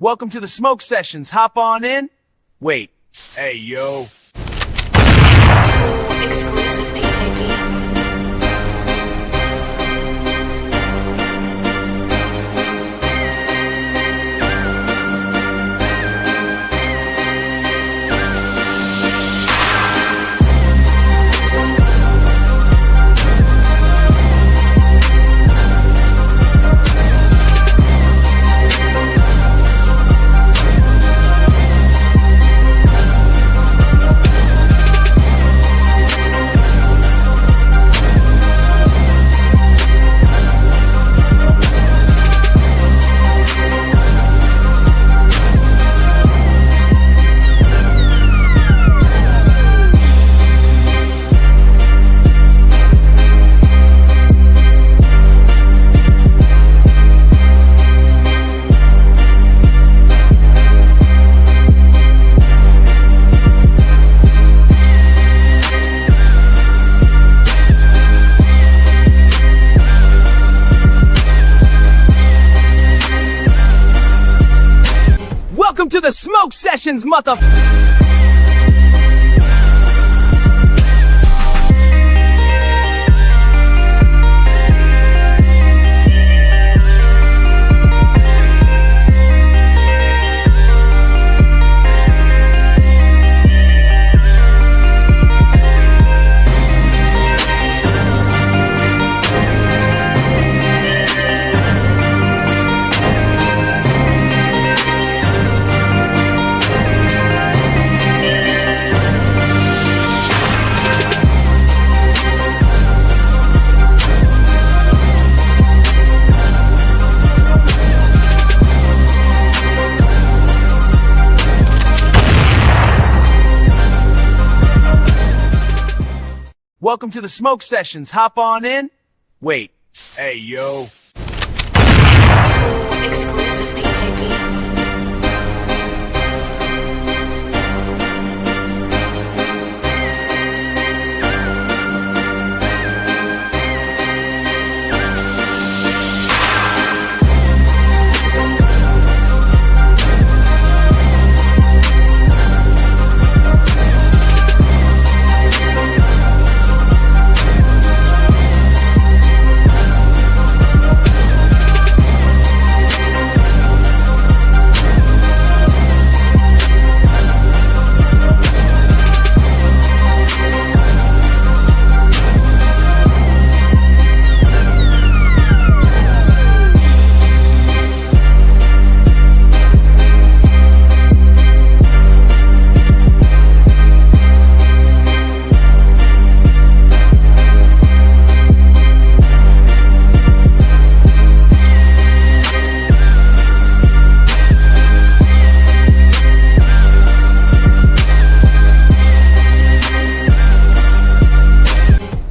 Welcome to the Smoke Sessions. Hop on in. Wait. Hey, yo. Exclusive DJ beats. Welcome to the Smoke Sessions, mother... Welcome to the Smoke Sessions. Hop on in. Wait. Hey, yo. Exclusive DJ beats.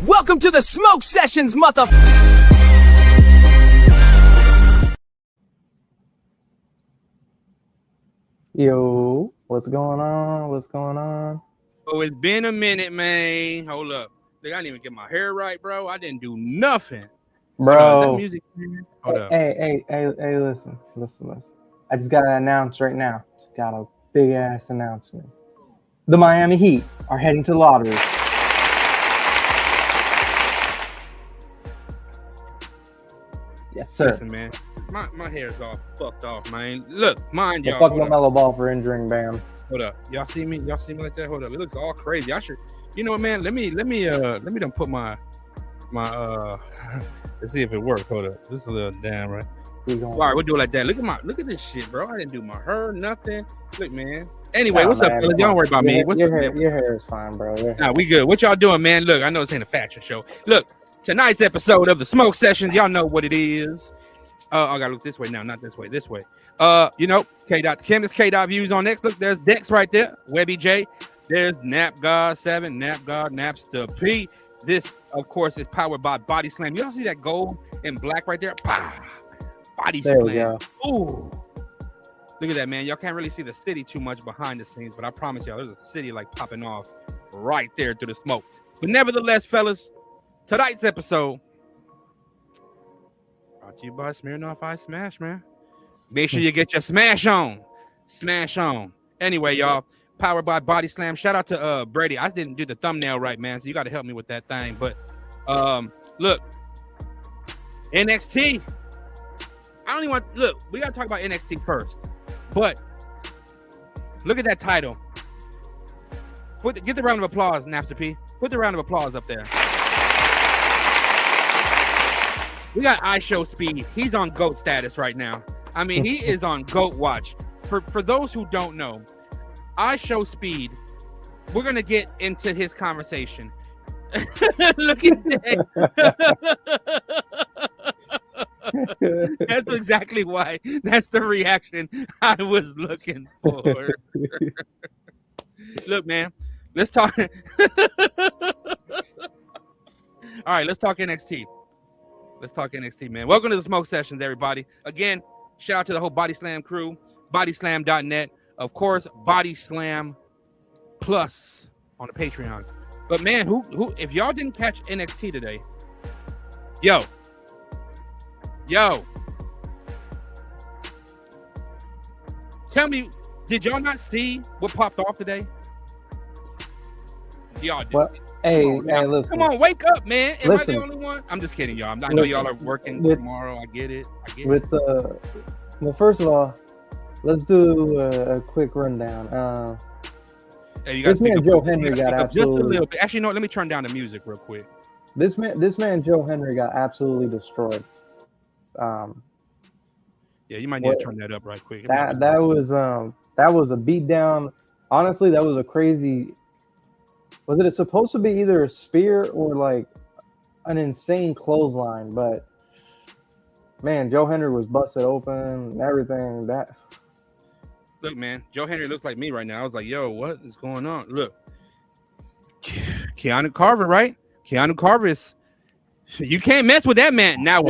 Welcome to the Smoke Sessions, mother... Yo, what's going on? What's going on? Oh, it's been a minute, man. Hold up. Look, I didn't even get my hair right, bro. I didn't do nothing. Bro. Hold on, is that music? Hold up. Hey, listen. I just got to announce right now. Just got a big ass announcement. The Miami Heat are heading to the lottery. Yes, sir. Listen, man. My hair's all fucked off, man. Look, mind y'all. Fuck LaMelo Ball for injuring Bam. Hold up. Y'all see me? Y'all see me like that? Hold up. It looks all crazy. I should. You know what, man? Let me done put my let's see if it works. Hold up. This is a little damn right. All right, we'll do it like that. Look at this shit, bro. I didn't do my hair, nothing. Look, man. Anyway, what's up, fellas? Don't worry about me. Your hair is fine, bro. Nah, we good. What y'all doing, man? Look, I know this ain't a fashion show. Look, tonight's episode of the Smoke Sessions, y'all know what it is. I gotta look this way now, not this way. This way. You know, K. Chemist, K. Views on X. Look, there's Dex right there. Webby J. There's Nap God 7, Nap God, Napster P. This, of course, is powered by Body Slam. Y'all see that gold and black right there? Bah! Body There Slam. Ooh. Look at that, man. Y'all can't really see the city too much behind the scenes, but I promise y'all, there's a city like popping off right there through the smoke. But nevertheless, fellas, tonight's episode brought to you by Smirnoff Ice Smash, man. Make sure you get your smash on. Smash on. Anyway, y'all, powered by Body Slam. Shout out to Brady. I didn't do the thumbnail right, man. So you got to help me with that thing. But look, NXT. I don't even want look, we gotta talk about NXT first. But look at that title. Get the round of applause, Napster P. Put the round of applause up there. We got iShowSpeed. He's on GOAT status right now. I mean, he is on GOAT watch. For those who don't know, iShowSpeed, we're gonna get into his conversation. Look at that. That's exactly why. That's the reaction I was looking for. Look, man, let's talk. All right, let's talk NXT. Let's talk NXT, man. Welcome to the Smoke Sessions, everybody. Again, shout out to the whole Body Slam crew, bodyslam.net. Of course, Body Slam Plus on the Patreon. But man, who if y'all didn't catch NXT today, yo, tell me, did y'all not see what popped off today? Y'all did. Well, hey, listen. Come on, wake up, man. Am Listen. I the only one? I'm just kidding, y'all. I know y'all are working tomorrow. I get it. Well, first of all, let's do a quick rundown. Hey, you guys this man Joe Henry got just a absolutely. little bit. Actually, no. Let me turn down the music real quick. This man Joe Henry got absolutely destroyed. Yeah, you might need to turn that up right quick. That was a beatdown. Honestly, that was a crazy. Was it supposed to be either a spear or like an insane clothesline? But man, Joe Henry was busted open and everything. That look, man, Joe Henry looks like me right now. I was like, yo, what is going on? Look, Keanu Carver, right? Keanu Carver is. You can't mess with that man. Now,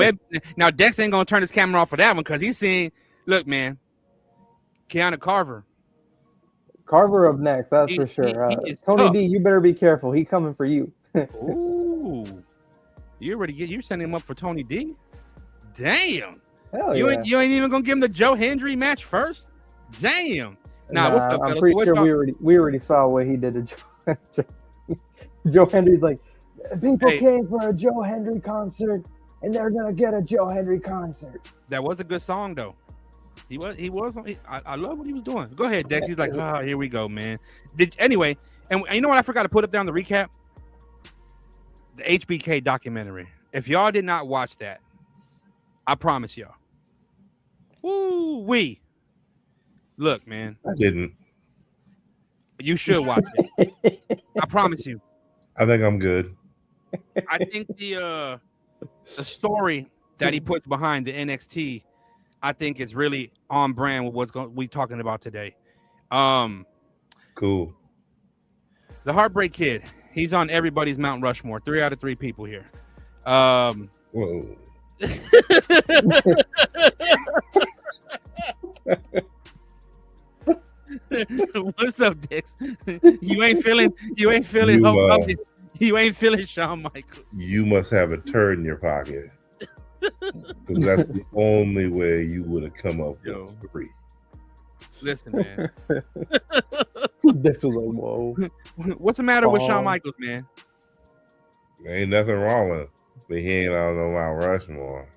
now Dex ain't gonna turn his camera off for that one because he's seeing. Look, man, Keanu Carver Carver up next, that's for sure. He Tony tough. D, you better be careful. He coming for you. Ooh, you're setting him up for Tony D. Damn, Hell you yeah. ain't even gonna give him the Joe Hendry match first. Damn. Nah, what's up, I'm fellas? pretty sure we already saw what he did to Joe. Joe Henry's like, people came for a Joe Henry concert, and they're gonna get a Joe Henry concert. That was a good song, though. I love what he was doing. Go ahead, Dex. He's like, here we go, man. Anyway, and you know what? I forgot to put up down the recap. The HBK documentary. If y'all did not watch that, I promise y'all. Woo-wee. Look, man. I didn't. You should watch it. I promise you. I think I'm good. I think the story that he puts behind the NXT, I think is really on brand with what's we talking about today. Cool. The Heartbreak Kid, he's on everybody's Mount Rushmore. 3 out of 3 people here. Whoa. What's up, Dix? You ain't feeling you ain't feeling Shawn Michaels. You must have a turd in your pocket. Because that's the only way you would have come up with 3. Listen, man. Dix was like, whoa. What's the matter with Shawn Michaels, man? There ain't nothing wrong with him. But he ain't on no Mount Rushmore.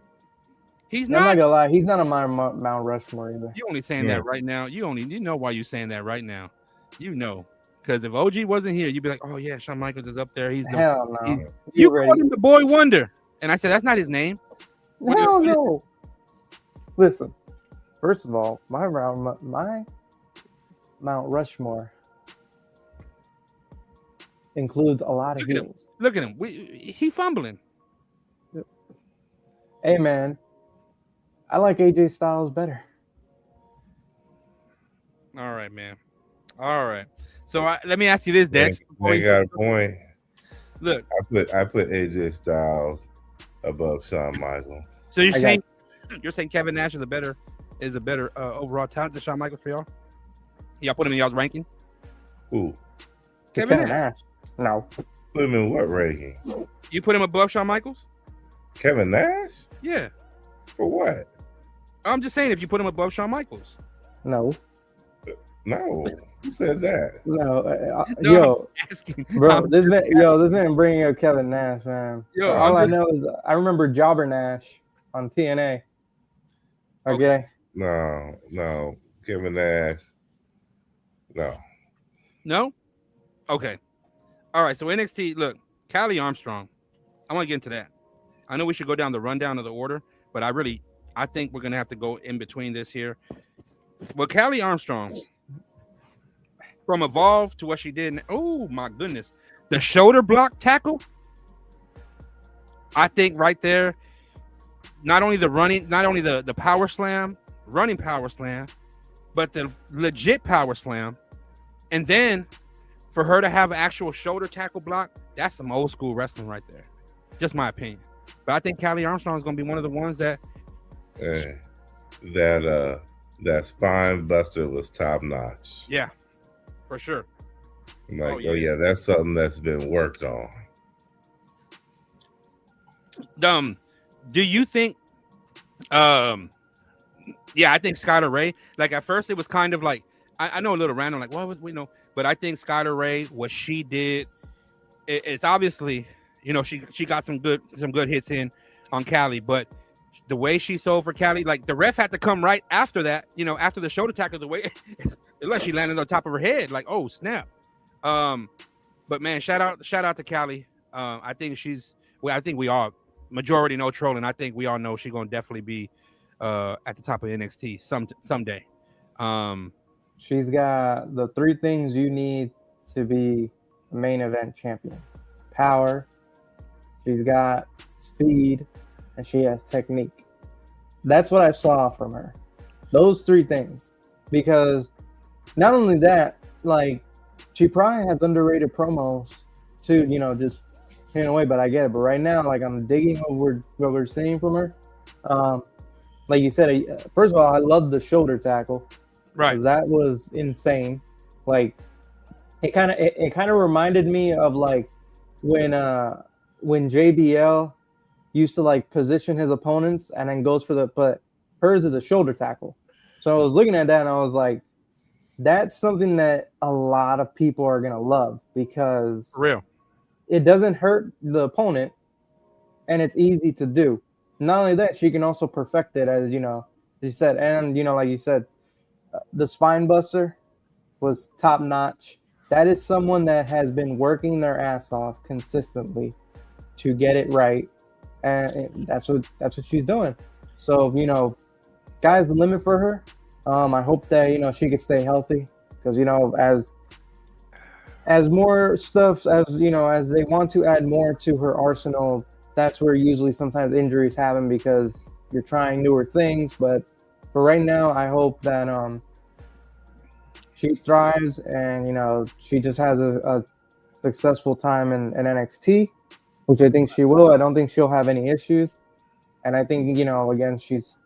He's I'm not. not gonna lie, he's not on my Mount Rushmore either. You only saying that right now. You know why you saying that right now. You know. Because if OG wasn't here, you'd be like, oh yeah, Shawn Michaels is up there. He's the hell no. You called him the Boy Wonder. And I said, that's not his name. Hell no. Listen, first of all, my Mount Rushmore includes a lot of heels. Look at him. He fumbling. Hey man, I like AJ Styles better. All right, man. All right. So let me ask you this, Dex. They got a point. Look, I put AJ Styles above Shawn Michaels. So you're saying Kevin Nash is a better overall talent than Shawn Michaels for y'all? Y'all put him in y'all's ranking? Who? Kevin Nash. No. Put him in what ranking? You put him above Shawn Michaels? Kevin Nash? Yeah. For what? I'm just saying if you put him above Shawn Michaels. No, No, who said that? no, No, yo, I'm asking. bro, this man bringing up Kevin Nash, man. Yo, All I know is I remember Jobber Nash on TNA. Okay. No, Kevin Nash. No. No? Okay. All right. So NXT, look, Callie Armstrong. I want to get into that. I know we should go down the rundown of the order, but I think we're going to have to go in between this here. Well, Callie Armstrong, from Evolve to what she did. Oh, my goodness. The shoulder block tackle. I think right there, not only the power slam, running power slam, but the legit power slam. And then for her to have an actual shoulder tackle block, that's some old school wrestling right there. Just my opinion. But I think Callie Armstrong is going to be one of the ones that that spine buster was top notch. Yeah, for sure. I'm like, oh yeah, that's something that's been worked on. Do you think I think Skylar Ray, like at first it was kind of like I know a little random, like what was we know, but I think Skylar Ray, what she did, it's obviously, she got some good hits in on Callie, but the way she sold for Callie, like the ref had to come right after that, after the shoulder tackle, the way unless she landed on top of her head, like, oh snap. But man, shout out to Callie. I think I think we all majority no trolling. I think we all know she's gonna definitely be at the top of NXT someday. She's got the three things you need to be a main event champion: power, she's got speed, and she has technique. That's what I saw from her. Those three things. Because not only that, like, she probably has underrated promos too, just in a way, but I get it. But right now, like, I'm digging what we're seeing from her. Like you said, first of all, I love the shoulder tackle. Right. That was insane. Like, it kind of reminded me of like when JBL used to like position his opponents and then goes for but hers is a shoulder tackle. So I was looking at that and I was like, that's something that a lot of people are gonna love because real. It doesn't hurt the opponent and it's easy to do. Not only that, she can also perfect it, as you said, and like you said, the spine buster was top notch. That is someone that has been working their ass off consistently to get it right, and that's what she's doing. So sky's the limit for her. I hope that she could stay healthy because as more stuff as they want to add more to her arsenal, that's where usually sometimes injuries happen because you're trying newer things. But for right now, I hope that she thrives and she just has a successful time in NXT, which I think she will. I don't think she'll have any issues, and I think again she's,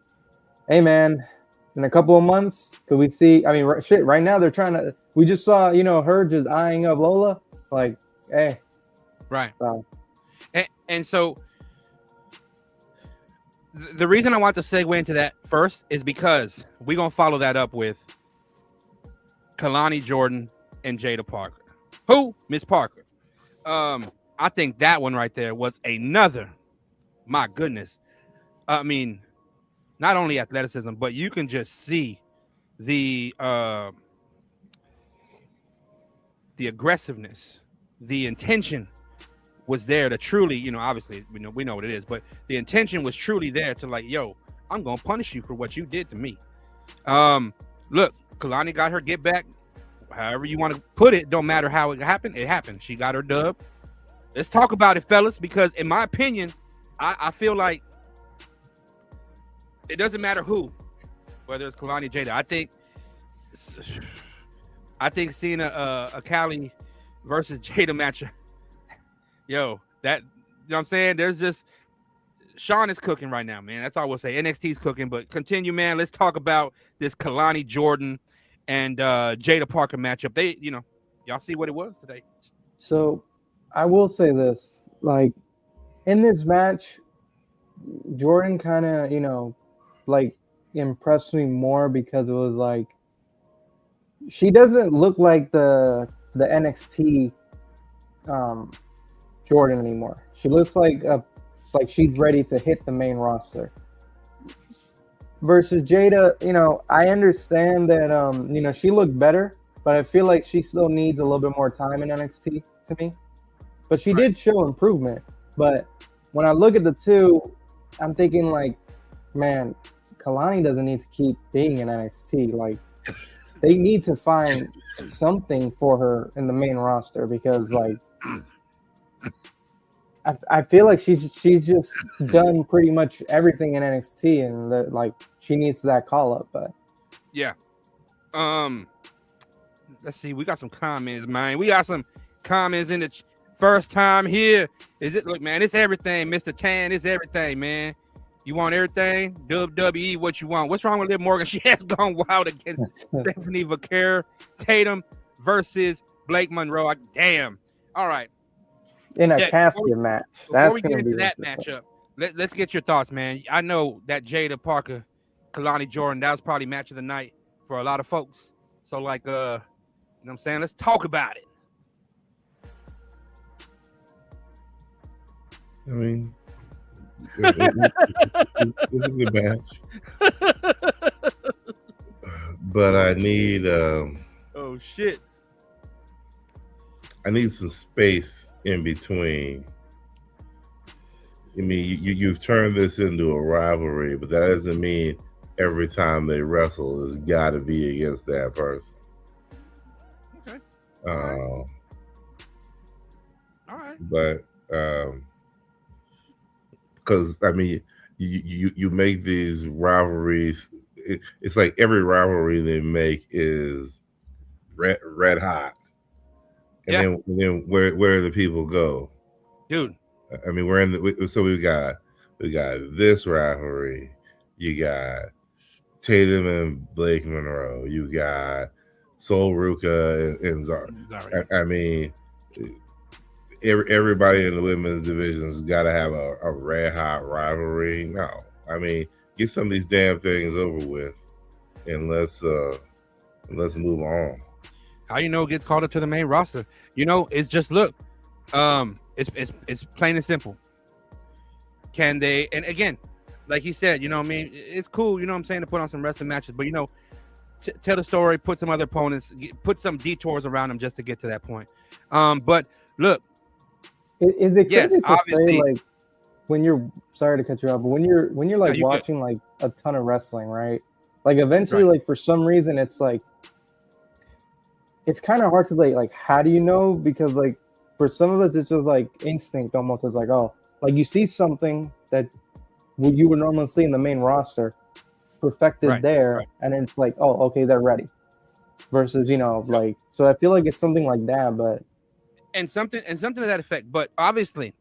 hey man, in a couple of months could we see? I mean, right now they're trying to. We just saw her just eyeing up Lola, like, hey, right. So. And so the reason I want to segue into that first is because we're going to follow that up with Kalani Jordan and Jada Parker. Who? Miss Parker. I think that one right there was another, my goodness. I mean, not only athleticism, but you can just see the aggressiveness, the intention was there to truly, obviously we know what it is, but the intention was truly there to like, yo, I'm gonna punish you for what you did to me. Look, Kalani got her get back, however you want to put it, don't matter how it happened. She got her dub. Let's talk about it, fellas, because in my opinion, I feel like it doesn't matter who, whether it's Kalani, Jada. I think seeing a Callie versus Jada match, yo, that, what I'm saying? There's just, Sean is cooking right now, man. That's all we'll say. NXT's cooking, but continue, man. Let's talk about this Kalani Jordan and Jada Parker matchup. They, y'all see what it was today. So I will say this, like, in this match, Jordan kind of, impressed me more because it was like she doesn't look like the NXT Jordan anymore. She looks like she's ready to hit the main roster. Versus Jada, you know, I understand that you know, she looked better, but I feel like she still needs a little bit more time in NXT to me. But she did show improvement. But when I look at the two, I'm thinking like, man, Kalani doesn't need to keep being in NXT. Like, they need to find something for her in the main roster because, like, I feel like she's just done pretty much everything in NXT, and like she needs that call up. But yeah, let's see. We got some comments, man. We got some comments in the first time here. Is it? Look, man, it's everything, Mr. Tan. It's everything, man. You want everything? WWE, what you want? What's wrong with Liv Morgan? She has gone wild against Stephanie Vaquer. Tatum versus Blake Monroe. Damn. All right. In a casket match. Before we get into that matchup, let's get your thoughts, man. I know that Jada Parker, Kalani Jordan, that was probably match of the night for a lot of folks. So, like, you know what I'm saying? Let's talk about it. I mean, it's a good match. But I need oh shit. I need some space in between. I mean, you've turned this into a rivalry, but that doesn't mean every time they wrestle has got to be against that person. Okay. All right. But because I mean, you make these rivalries. It's like every rivalry they make is red hot. And then where do the people go, dude? I mean, we got this rivalry. You got Tatum and Blake Monroe. You got Sol Ruka and Zara. I mean, everybody in the women's division's got to have a red hot rivalry. No, I mean, get some of these damn things over with, and let's move on. How you know it gets called up to the main roster? You know, it's just look, it's plain and simple. Can they? And again, like he said, you know what I mean? It's cool, you know what I'm saying, to put on some wrestling matches, but you know, tell the story, put some other opponents, put some detours around them just to get to that point. But look, is it crazy to say, like, when you're sorry to cut you off, but when you're like watching like a ton of wrestling, right? Like eventually, like for some reason, it's like. It's kind of hard to like how do you know? Because like for some of us, it's just like instinct almost. It's like, oh, like you see something that you would normally see in the main roster perfected there, and then it's like, oh, okay, they're ready. Versus, you know, like, so I feel like it's something like that, but and something to that effect. But obviously,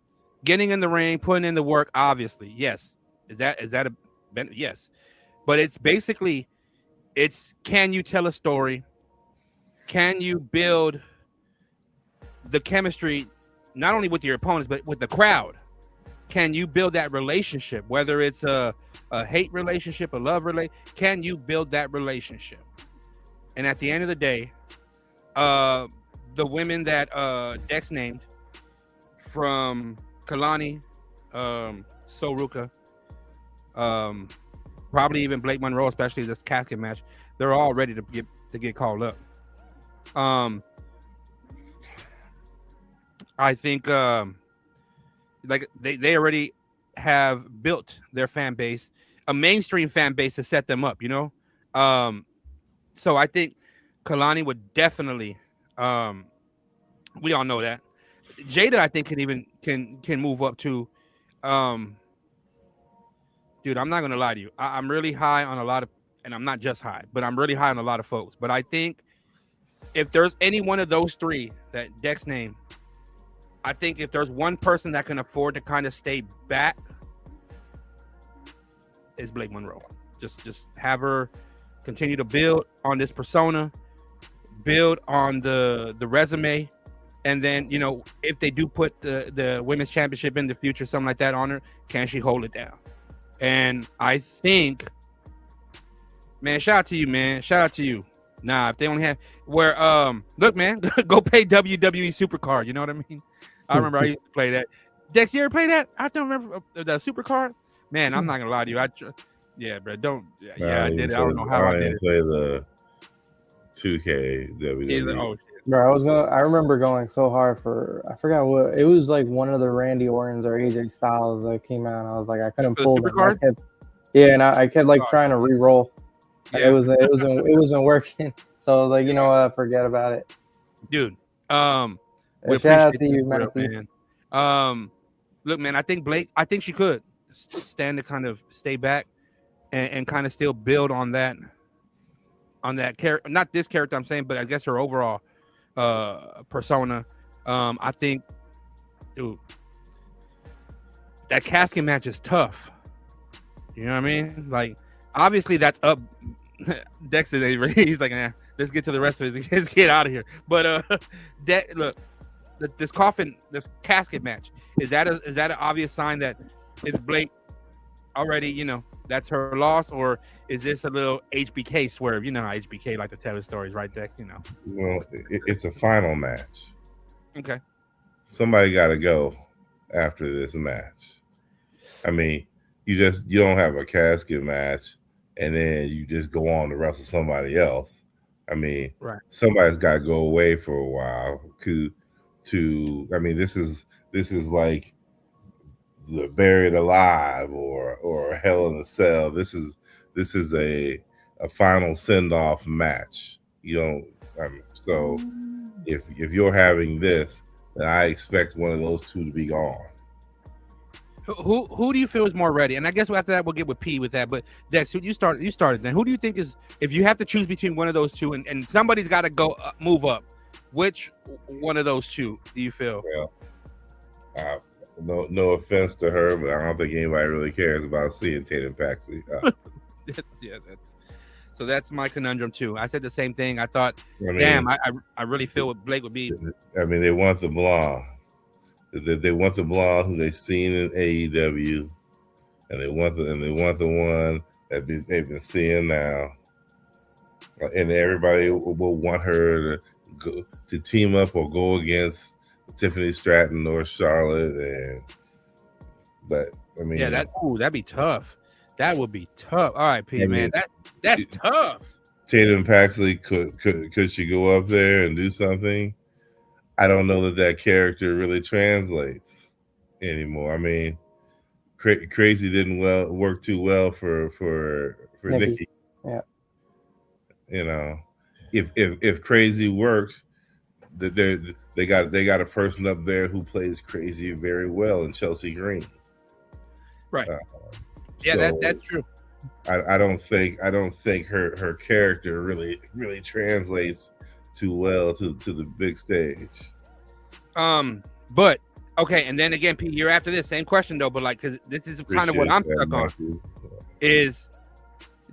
getting in the ring, putting in the work, obviously, yes. Is that a yes? But it's basically, can you tell a story? Can you build the chemistry not only with your opponents but with the crowd? Can you build that relationship, whether it's a hate relationship, a love relationship? Can you build that relationship? And at the end of the day, the women that Dex named, from Kalani, Sol Ruka, probably even Blake Monroe, especially this casket match, they're all ready to get called up. I think like they already have built their fan base, a mainstream fan base to set them up, you know. So I think Kalani would definitely, we all know that. Jada, I think, can move up to, dude, I'm not gonna lie to you. I'm really high on a lot of, and I'm not just high, but I'm really high on a lot of folks. But I think if there's any one of those three that Dex named, I think if there's one person that can afford to kind of stay back, is Blake Monroe. Just have her continue to build on this persona, build on the resume, and then, you know, if they do put the women's championship in the future, something like that on her, can she hold it down? And I think Man, shout out to you, man. Shout out to you. Nah, if they only have where look, man, go pay WWE Supercard. You know what I mean? I remember I used to play that. Dex, you ever play that? I don't remember the Supercard. Man, I'm not gonna lie to you. Yeah, bro. Don't. Yeah, I did it. I don't know how I did it. Play the 2K WWE. Oh, Bro, I remember going so hard for, I forgot what it was, like one of the Randy Ortons or AJ Styles that came out. And I was like, I couldn't pull them. And I kept like trying to re-roll. Yeah. It wasn't working. So I was like, you know what, forget about it. Dude. Shout out to you, man. Look, man, I think she could stand to kind of stay back and kind of still build on that character. Not this character I'm saying, but I guess her overall persona. I think, dude, that casket match is tough. You know what I mean? Like, obviously that's up. Dex is he's like, nah, let's get to the rest of it. Let's get out of here. But look, this casket match, is that an obvious sign that is Blake already, you know, that's her loss, or is this a little HBK swerve? You know how HBK like to tell his stories, right, Dex? You know. Well, it's a final match. Okay. Somebody got to go after this match. I mean, you don't have a casket match and then you just go on to wrestle somebody else. I mean, right. Somebody's got to go away for a while I mean, this is like the Buried Alive or Hell in a Cell. This is a final send off match. So if you're having this, then I expect one of those two to be gone. Who do you feel is more ready? And I guess after that we'll get with P with that. But Dex, you started then. Who do you think is, if you have to choose between one of those two and somebody's got to go move up, which one of those two do you feel? Well, no offense to her, but I don't think anybody really cares about seeing Tatum Paxley. Yeah, that's my conundrum too. I said the same thing. I thought, I really feel what Blake would be. I mean, they want the blonde. They want the blonde who they've seen in AEW, and they want the one that they've been seeing now. And everybody will want her to team up or go against Tiffany Stratton or Charlotte. But I mean, yeah, that'd be tough. That would be tough. All right, P, man, that's tough. Tatum Paxley, could she go up there and do something? I don't know that character really translates anymore. I mean, Crazy didn't work too well for Nikki. Yeah. You know, if Crazy worked, they got a person up there who plays Crazy very well in Chelsea Green. Right. Yeah, so that's true. I don't think her character really translates too well to the big stage. But okay, and then again, Pete, you're after this same question though, but like, because this is kind of what I'm stuck on. Is,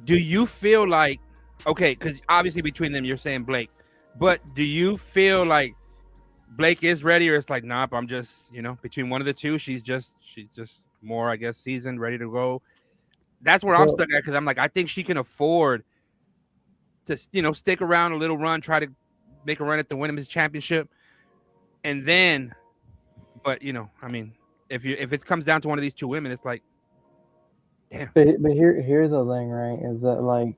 do you feel like, okay, because obviously between them you're saying Blake, but do you feel like Blake is ready, or it's like, nah, I'm just, you know, between one of the two, she's just more, I guess, seasoned, ready to go. That's where I'm stuck at, because I'm like, I think she can afford to, you know, stick around a little run, try to make a run at the Women's Championship, and then, but you know, I mean, if it comes down to one of these two women, it's like, damn. But here's the thing, right? Is that like,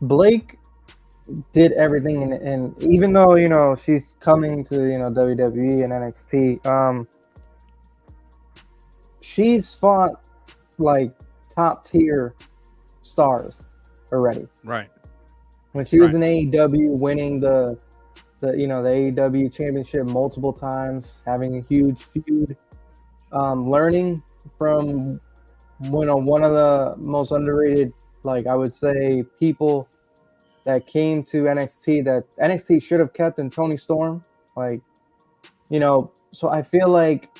Blake did everything, and even though, you know, she's coming to, you know, WWE and NXT, she's fought like top tier stars already. Right. When she was in AEW, winning the AEW championship multiple times, having a huge feud, learning from one of the most underrated, like I would say, people that came to NXT that NXT should have kept in Toni Storm. Like, you know, so I feel like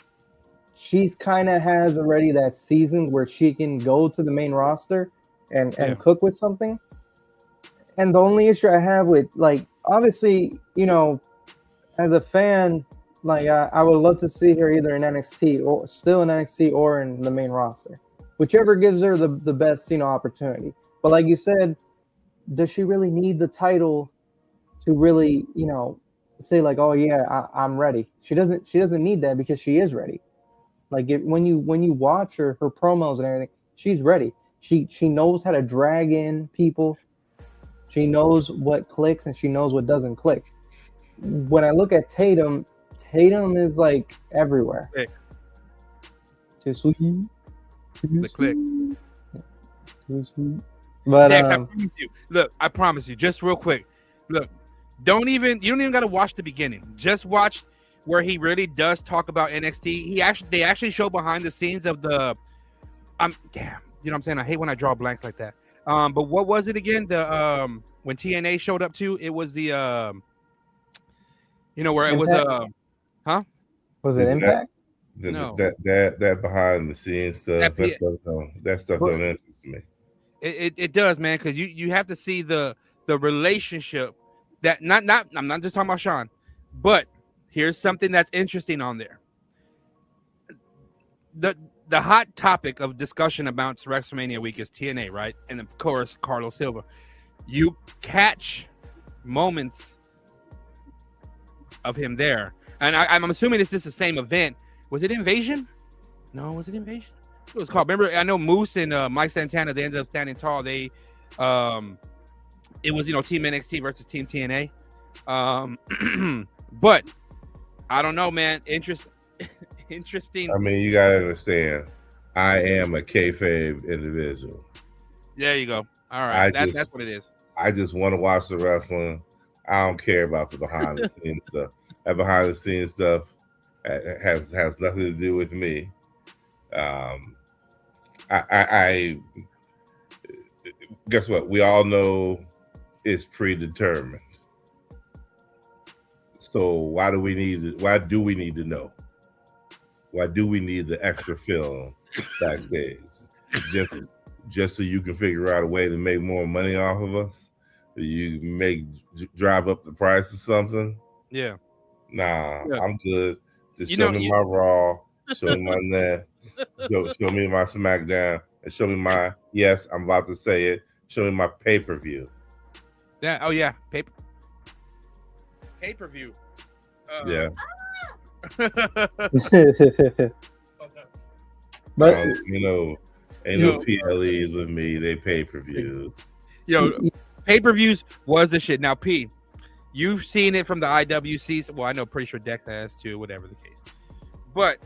she's kind of has already that season where she can go to the main roster and cook with something. And the only issue I have with, like, obviously, you know, as a fan, like, I would love to see her either in NXT or still in NXT or in the main roster. whichever gives her the best, opportunity. But like you said, does she really need the title to really, say like, oh yeah, I'm ready? She doesn't need that because she is ready. Like when you watch her promos and everything, she's ready. She knows how to drag in people. She knows what clicks and she knows what doesn't click. When I look at Tatum is like everywhere. Click. Too sweet. The click. Too sweet. But Dex, I promise you. Look, I promise you. Just real quick. Look, you don't even gotta watch the beginning. Just watch where he really does talk about NXT. They actually show behind the scenes of the damn, you know what I'm saying? I hate when I draw blanks like that. But what was it again? The when TNA showed up too, it was the where it was was it Impact? No. That behind the scenes stuff, that stuff don't interest me. It does, man, because you have to see the relationship that not I'm not just talking about Sean, but here's something that's interesting on there. The hot topic of discussion about WrestleMania week is TNA, right? And of course, Carlos Silva. You catch moments of him there. And I'm assuming this is the same event. Was it Invasion? No, was it Invasion? It was called. Remember, I know Moose and Mike Santana, they ended up standing tall. They it was, Team NXT versus Team TNA. But I don't know, man. Interesting. I mean, you gotta understand, I am a kayfabe individual. There you go. All right, that's what it is. I just want to watch the wrestling. I don't care about the behind the scenes stuff. That behind the scenes stuff has nothing to do with me. I guess what? We all know it's predetermined. So why do we need to know? Why do we need the extra film backstage? Just so you can figure out a way to make more money off of us? You drive up the price or something? Yeah. Nah, yeah. I'm good. Just show me my Raw, show me my net, show me my SmackDown, and show me my, yes, I'm about to say it, show me my pay-per-view. Pay-per-view. Yeah. But ain't no PLEs with me. They pay-per-views. Pay-per-views was the shit. Now, P, you've seen it from the IWCs. Well, I know, pretty sure Dex has too, whatever the case. But,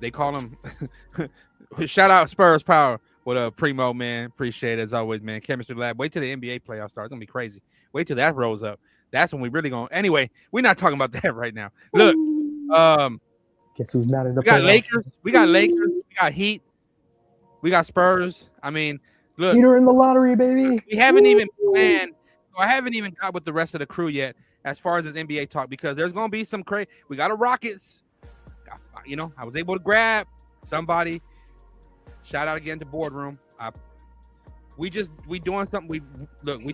they call him. Shout out Spurs Power. What up, Primo, man? Appreciate it as always, man. Chemistry Lab. Wait till the NBA playoffs start. It's gonna be crazy. Wait till that rolls up. That's when we really gonna. Anyway, we're not talking about that right now. Look, guess who's not in the we got Lakers. We got Lakers. We got Heat. We got Spurs. I mean, look, Heater in the lottery, baby. We haven't even planned. So I haven't even got with the rest of the crew yet as far as this NBA talk, because there's gonna be some crazy. We got a Rockets. I was able to grab somebody. Shout out again to Boardroom. We doing something. We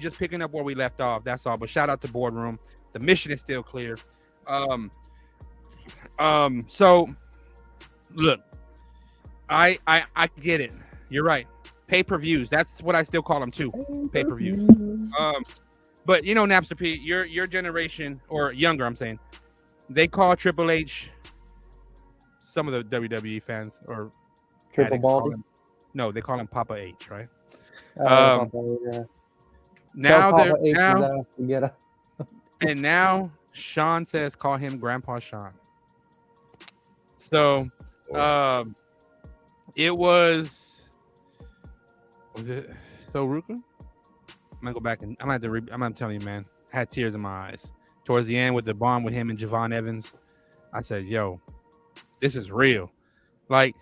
just picking up where we left off. That's all. But shout out to Boardroom. The mission is still clear. So look, I get it. You're right. Pay-per-views. That's what I still call them too. Pay-per-views. But Napster P, your generation or younger, I'm saying, they call Triple H. Some of the WWE fans or Triple Baldy. No, they call him Papa H, right? Papa, yeah. And now Sean says call him Grandpa Sean. So it was it so Ruka? I'm gonna go back and I'm gonna tell you, man, I had tears in my eyes towards the end with the bond with him and Javon Evans. I said, yo, this is real. Like,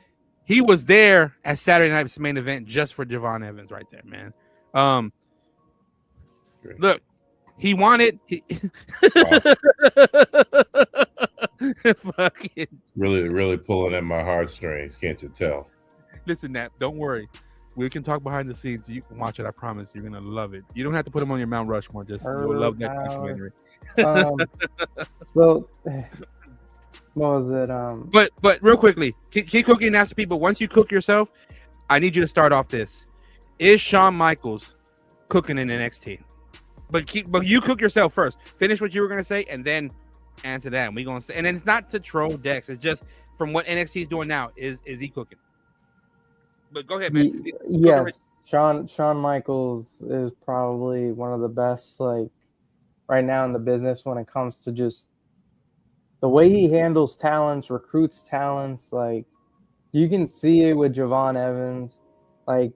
he was there at Saturday Night's main event just for Javon Evans right there, man. Look, he wanted fucking really pulling at my heartstrings, can't you tell? Listen, Nap, don't worry. We can talk behind the scenes. You can watch it. I promise. You're gonna love it. You don't have to put him on your Mount Rushmore. Just you'll love that documentary. So What was it? But real quickly, keep cooking and ask people. Once you cook yourself, I need you to start off this. Is Shawn Michaels cooking in NXT? But you cook yourself first. Finish what you were gonna say, and then answer that. And we gonna say, and then it's not to troll Dex. It's just from what NXT is doing now. Is he cooking? But go ahead, man. Yes, Shawn Michaels is probably one of the best, like, right now in the business when it comes to just the way he handles talents, recruits talents. Like, you can see it with Javon Evans. Like,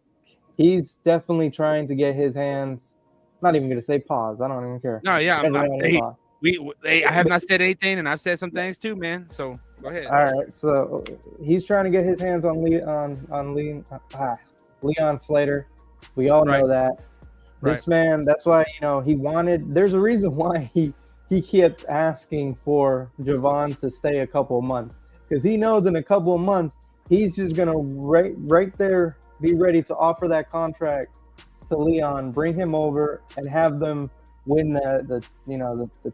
he's definitely trying to get his hands. Not even gonna say pause. I don't even care. No, yeah, I have not said anything, and I've said some things too, man. So go ahead. All right, so he's trying to get his hands on Leon Slater. We all know that. This man, that's why, he wanted. There's a reason why he kept asking for Javon to stay a couple of months, because he knows in a couple of months he's just gonna right there be ready to offer that contract to Leon, bring him over, and have them win the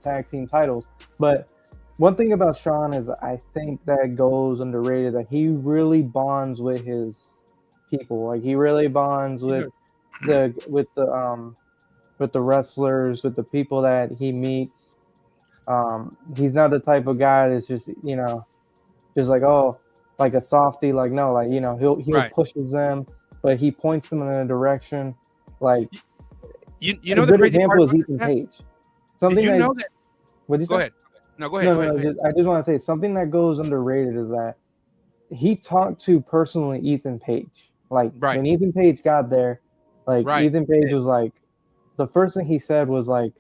tag team titles. But one thing about Shawn is I think that goes underrated, that he really bonds with his people. Like, he really bonds with the wrestlers, with the people that he meets. He's not the type of guy that's just like, oh, like a softie. Like, no, like, he'll pushes them, but he points them in a direction. Like, you know, a the good crazy example part is Ethan Page. Did you know that? What did you say? Go ahead. No, go ahead. Go ahead. I just want to say something that goes underrated is that he talked to personally Ethan Page. Like, when Ethan Page got there, like, Ethan Page was like, the first thing he said was like,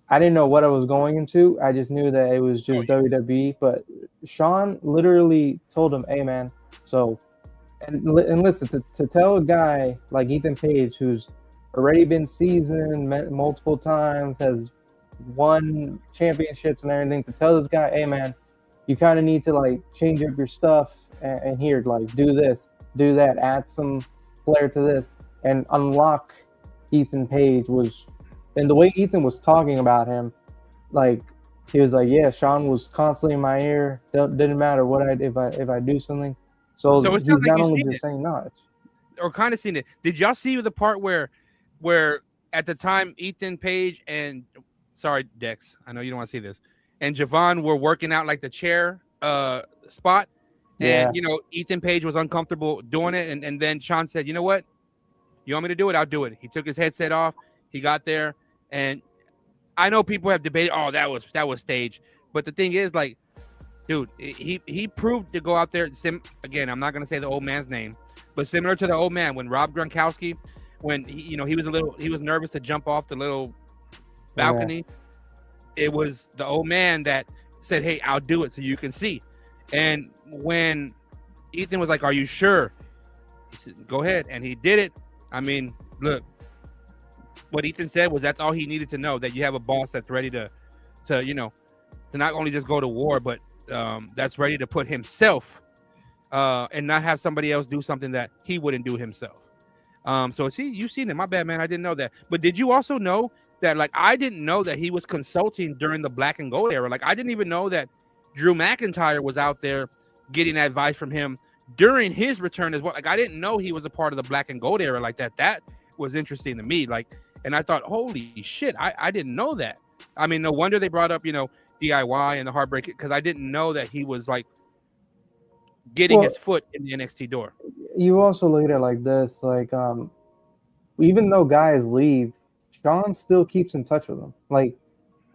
I didn't know what I was going into. I just knew that it was just WWE. But Shawn literally told him, hey, man, so, and listen, to tell a guy like Ethan Page, who's already been seasoned multiple times, has won championships and everything, to tell this guy, hey, man, you kind of need to, like, change up your stuff and here, like, do this, do that, add some flair to this, and unlock Ethan Page was, and the way Ethan was talking about him, like, he was like, yeah, Shawn was constantly in my ear. Didn't matter what if I do something. So he's like not only just saying no. Or kind of seen it. Did y'all see the part where at the time Ethan Page and Dex, I know you don't want to see this, and Javon were working out like the chair spot, and Ethan Page was uncomfortable doing it, and then Shawn said, you know what? You want me to do it? I'll do it. He took his headset off. He got there, and I know people have debated, oh, that was staged. But the thing is, like, dude, he proved to go out there. Again, I'm not gonna say the old man's name, but similar to the old man when Rob Gronkowski, when he was nervous to jump off the little balcony. It was the old man that said, hey, I'll do it so you can see. And when Ethan was like, are you sure? He said, go ahead. And he did it. I mean, look, what Ethan said was that's all he needed to know, that you have a boss that's ready to not only just go to war, but that's ready to put himself and not have somebody else do something that he wouldn't do himself. So see, you've seen it. My bad, man. I didn't know that. But did you also know that, like, I didn't know that he was consulting during the Black and Gold era. Like, I didn't even know that Drew McIntyre was out there getting advice from him during his return as well. Like, I didn't know he was a part of the Black and Gold era like that. That was interesting to me. Like, and I thought, holy shit, I didn't know that. I mean, no wonder they brought up, DIY and the Heartbreak, because I didn't know that he was, like, getting his foot in the NXT door. You also look at it like this, like, even though guys leave, Shawn still keeps in touch with them. Like,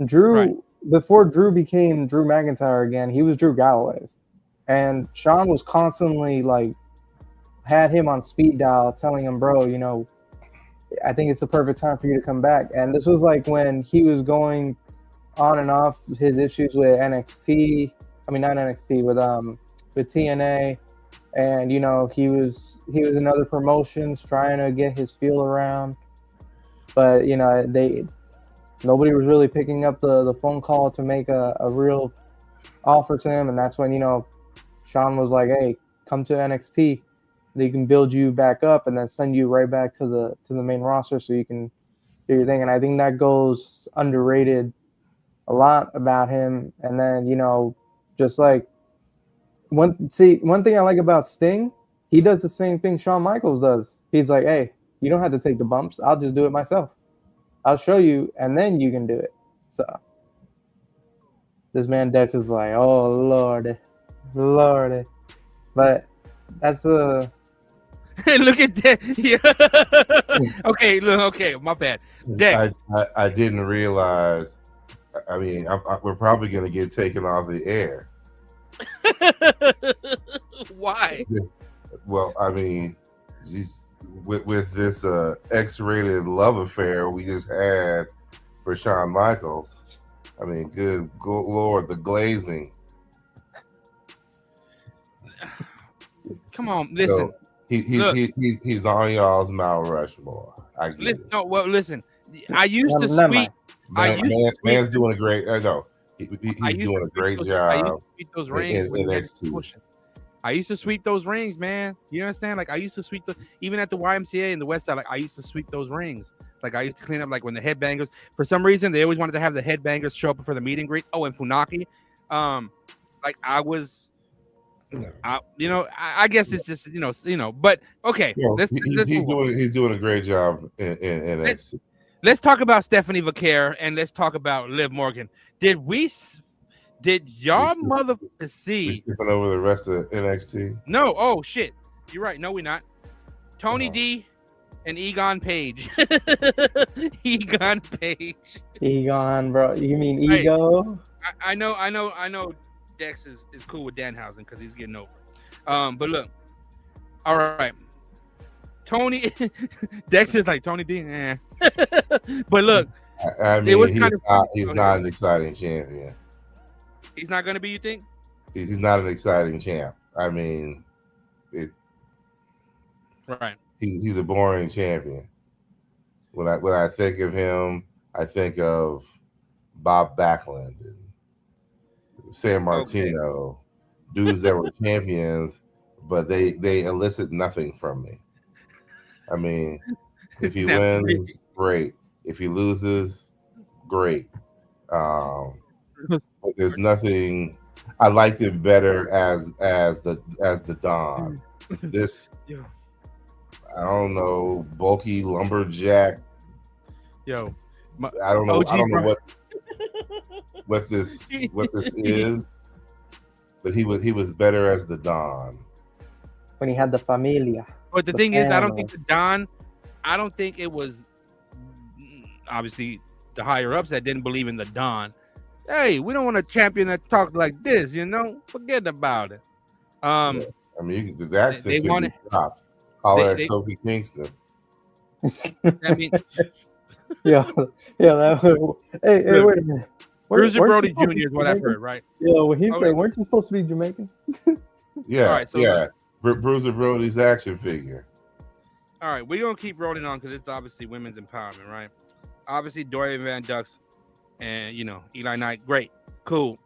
Drew, before Drew became Drew McIntyre again, he was Drew Galloway's. And Shawn was constantly, like, had him on speed dial, telling him, bro, I think it's the perfect time for you to come back. And this was, like, when he was going on and off his issues with NXT. I mean, not NXT, with TNA. And, he was in other promotions trying to get his feel around. But, nobody was really picking up the phone call to make a real offer to him. And that's when, Shawn was like, hey, come to NXT. They can build you back up and then send you right back to the main roster so you can do your thing. And I think that goes underrated a lot about him. And then, Just like one thing I like about Sting, he does the same thing Shawn Michaels does. He's like, hey, you don't have to take the bumps. I'll just do it myself. I'll show you, and then you can do it. So this man Dex is like, oh Lordy. But that's a Look at that. Yeah. Okay, my bad. Dex. I didn't realize. I mean, we're probably going to get taken off the air. Why? Well, I mean, with this X-rated love affair we just had for Shawn Michaels. I mean, good Lord, the glazing. Come on, listen. So he's on y'all's Mount Rushmore. I get it. No, well, listen. I used to sweep. Man's doing a great. I know he's doing a great job. I used to sweep those rings in NXT. I used to sweep those rings, man. You understand? Like I used to sweep even at the YMCA in the West Side. Like I used to sweep those rings. Like I used to clean up. Like when the headbangers, for some reason, they always wanted to have the headbangers show up for the meet and greets. Oh, and Funaki, like I was. I guess it's just but okay. He's doing a great job in NXT. Let's talk about Stephanie Vaquer and let's talk about Liv Morgan. Did y'all motherfuckers see? We skipping over the rest of NXT? No. Oh shit. You're right. No, we're not. Tony D and Egon Page. Egon Page. Egon, bro. You mean Ego? I know. Dex is cool with Danhausen because he's getting over. But look, all right. Tony Dex is like Tony D. But look, I mean, he's not an exciting champion. He's not going to be, you think? He's not an exciting champ. I mean, right. He's a boring champion. When I think of him, I think of Bob Backlund and San Martino, dudes that were champions, but they elicit nothing from me. I mean, if he wins, great. If he loses, great. But there's nothing. I liked it better as the Don. This, I don't know, bulky lumberjack. Yo, I don't know. I don't know what this is, but he was better as the Don when he had the familia. But the thing is, I don't think the Don. I don't think it was obviously the higher ups that didn't believe in the Don. Hey, we don't want a champion that talks like this, Forget about it. I mean, you can do that. They wanted stopped. Holler at Kofi Kingston. I mean, yeah. Hey, wait a minute. Bruiser Brody Jr. is what I've heard, right? Yeah, when he said, weren't you supposed to be Jamaican? Yeah, all right, so yeah. Bruiser Brody's action figure. All right, we're gonna keep rolling on because it's obviously women's empowerment, right? Obviously, Dorian Van Dux and Eli Knight, great, cool.